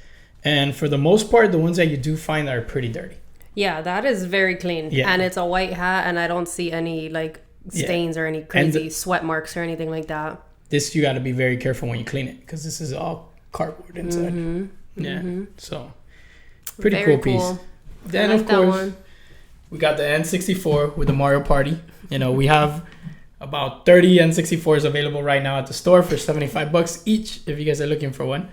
And for the most part, the ones that you do find are pretty dirty.
Yeah, that is very clean. Yeah. And it's a white hat, and I don't see any stains or any crazy sweat marks or anything like that.
This, you got to be very careful when you clean it, because this is all cardboard inside. Mm-hmm. Yeah. Mm-hmm. So, pretty cool piece. Then, of course, we got the N64 with the Mario Party. We have about 30 N64s available right now at the store for $75 each if you guys are looking for one.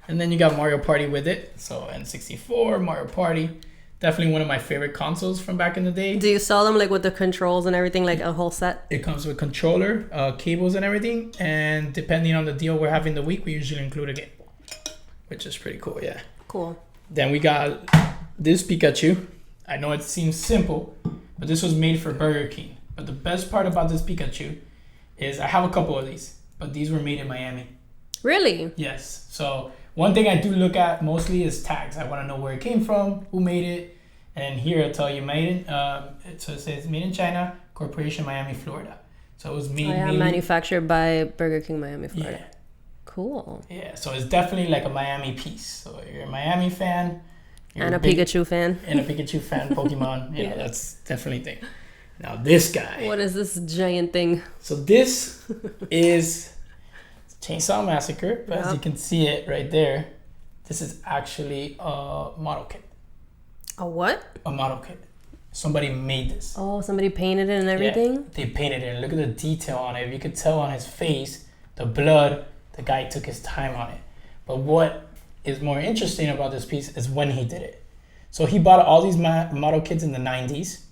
And then you got Mario Party with it. So N64, Mario Party. Definitely one of my favorite consoles from back in the day.
Do you sell them with the controls and everything, like a whole set?
It comes with controller, cables and everything. And depending on the deal we're having the week, we usually include a game, which is pretty cool, yeah.
Cool.
Then we got this Pikachu. I know it seems simple, but this was made for Burger King. But the best part about this Pikachu is I have a couple of these, but these were made in Miami.
Really?
Yes. So one thing I do look at mostly is tags. I want to know where it came from, who made it. And here I tell you, it says made in China, Corporation, Miami, Florida. So it was
manufactured by Burger King, Miami, Florida. Yeah. Cool.
Yeah. So it's definitely like a Miami piece. So you're a Miami fan.
And a Pikachu fan.
And a Pikachu fan, Pokemon. That's definitely a thing. Now this guy.
What is this giant thing?
So this is Chainsaw Massacre, but as you can see it right there, this is actually a model kit.
A what?
A model kit. Somebody made this.
Oh, somebody painted it and everything?
Yeah, they painted it. Look at the detail on it. You could tell on his face, the blood, the guy took his time on it. But what is more interesting about this piece is when he did it. So he bought all these model kits in the 90s.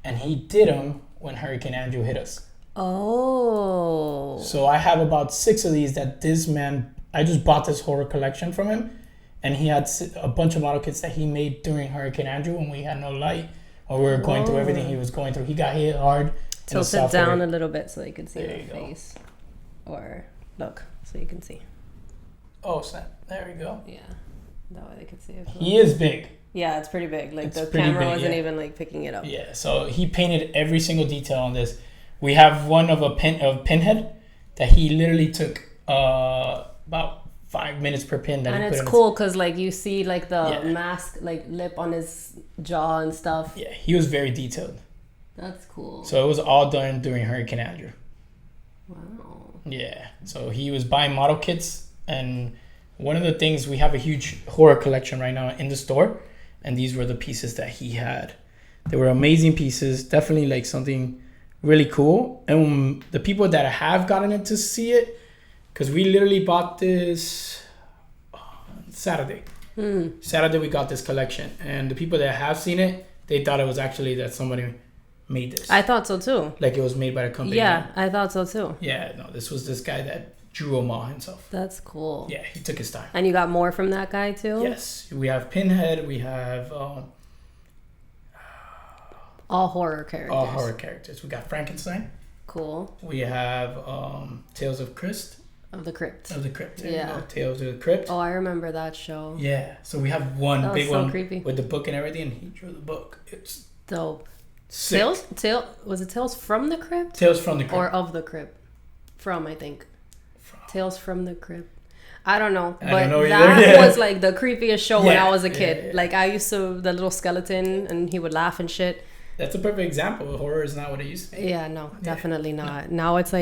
And he did them when Hurricane Andrew hit us.
Oh.
So I have about 6 of these that this man, I just bought this horror collection from him. And he had a bunch of model kits that he made during Hurricane Andrew when we had no light. Or we were going through everything he was going through. He got hit hard.
Tilt it down a little bit so you can see the face. Or look, so you can see.
Oh, snap. There we go.
Yeah. That way they can see it.
He is big.
Yeah, it's pretty big. The camera wasn't even picking it up.
Yeah, so he painted every single detail on this. We have one of Pinhead that he literally took about 5 minutes per pin.
And it's cool because you see the mask lip on his jaw and stuff.
Yeah, he was very detailed.
That's cool.
So it was all done during Hurricane Andrew.
Wow.
Yeah, so he was buying model kits, and one of the things, we have a huge horror collection right now in the store. And these were the pieces that he had. They were amazing pieces. Definitely something really cool. And the people that have gotten it to see it, because we literally bought this Saturday. Saturday we got this collection. And the people that have seen it, they thought it was actually that somebody made this.
I thought so too.
Like it was made by a company.
Yeah, I thought so too.
Yeah, no, this was this guy that drew them all himself.
That's cool.
Yeah, he took his time.
And you got more from that guy too?
Yes. We have Pinhead. We have...
all horror characters.
All horror characters. We got Frankenstein.
Cool.
We have Tales of Crypt.
Of the Crypt.
Of the Crypt. Yeah. Tales of the Crypt.
Oh, I remember that show.
Yeah. So we have one big one
creepy.
With the book and everything, and he drew the book. It's
dope.
Sick.
Was it Tales from the Crypt?
Tales from the Crypt.
Or of the Crypt. From, I think. Tales from the Crypt. I don't know. But that was the creepiest show when I was a kid. Yeah. I used to, the little skeleton, and he would laugh and shit.
That's a perfect example. Horror is not what it used to be.
Yeah, no, definitely not. No. Now it's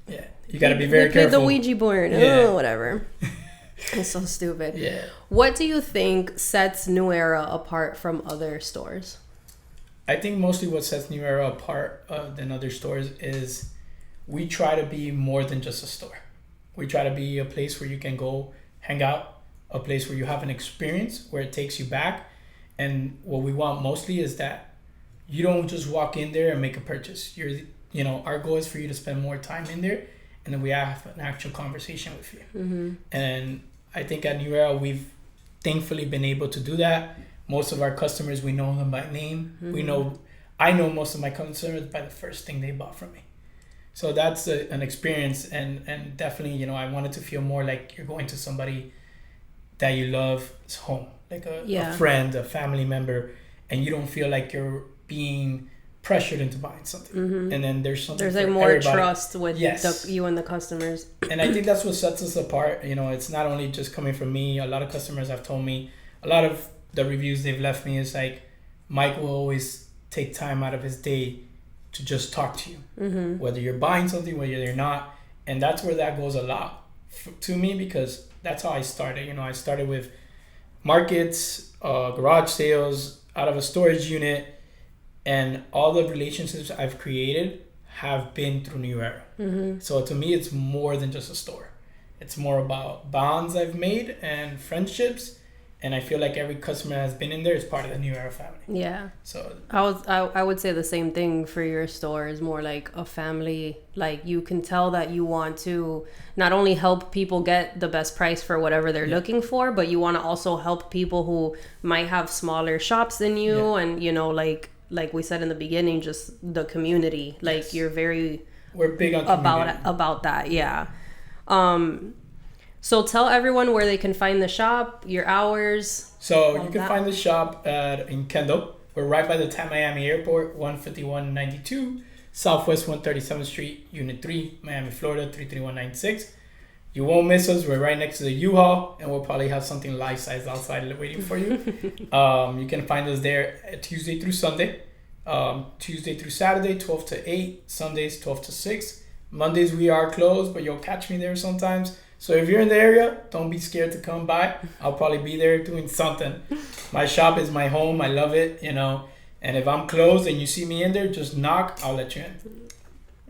Yeah. You got to be very careful.
The Ouija board. Yeah. Oh, whatever. It's so stupid.
Yeah.
What do you think sets New Era apart from other stores?
I think mostly what sets New Era apart than other stores is we try to be more than just a store. We try to be a place where you can go hang out, a place where you have an experience, where it takes you back. And what we want mostly is that you don't just walk in there and make a purchase. Our goal is for you to spend more time in there, and then we have an actual conversation with you.
Mm-hmm.
And I think at New Era, we've thankfully been able to do that. Most of our customers, we know them by name. Mm-hmm. I know most of my customers by the first thing they bought from me. So that's an experience, and definitely, I wanted to feel more like you're going to somebody that you love's home, like a friend, a family member, and you don't feel like you're being pressured into buying something.
Mm-hmm.
And then there's
like more everybody. Trust with you and the customers.
And I think that's what sets us apart. It's not only just coming from me. A lot of customers have told me, a lot of the reviews they've left me is like, Mike will always take time out of his day to just talk to you,
mm-hmm.
whether you're buying something, whether you're not. And that's where that goes a lot to me, because that's how I started. I started with markets, garage sales, out of a storage unit, and all the relationships I've created have been through New Era.
Mm-hmm.
So to me, it's more than just a store. It's more about bonds I've made and friendships. And I feel like every customer that's been in there is part of the New Era family.
Yeah.
So
I would say the same thing for your store, is more like a family. Like, you can tell that you want to not only help people get the best price for whatever they're looking for, but you want to also help people who might have smaller shops than you. And like we said in the beginning, just the community. Like, you're
we're big on community.
about that. Yeah. So tell everyone where they can find the shop, your hours.
So you can find the shop in Kendall. We're right by the Miami Airport, 15192 Southwest 137th Street, Unit 3, Miami, Florida, 33196. You won't miss us. We're right next to the U-Haul, and we'll probably have something life-size outside waiting for you. You can find us there Tuesday through Sunday. Tuesday through Saturday, 12 to 8. Sundays, 12 to 6. Mondays, we are closed, but you'll catch me there sometimes. So if you're in the area, don't be scared to come by. I'll probably be there doing something. My shop is my home. I love it, And if I'm closed and you see me in there, just knock. I'll let you in.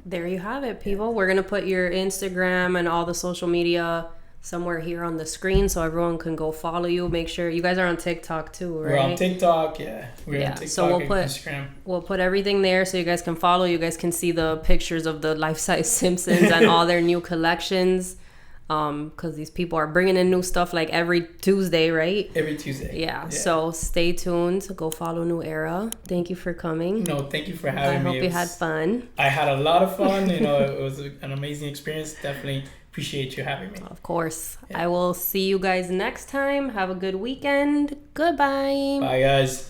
There you have it, people. We're going to put your Instagram and all the social media somewhere here on the screen so everyone can go follow you. Make sure you guys are on TikTok too, right?
We're on TikTok, yeah. We're on TikTok, so Instagram.
We'll put everything there so you guys can follow. You guys can see the pictures of the life-size Simpsons and all their new collections. Because these people are bringing in new stuff like every Tuesday, right?
Every Tuesday.
Yeah. So stay tuned. Go follow New Era. Thank you for coming.
No, thank you for having me.
I hope you had fun.
I had a lot of fun. It was an amazing experience. Definitely appreciate you having me.
Of course. Yeah. I will see you guys next time. Have a good weekend. Goodbye.
Bye, guys.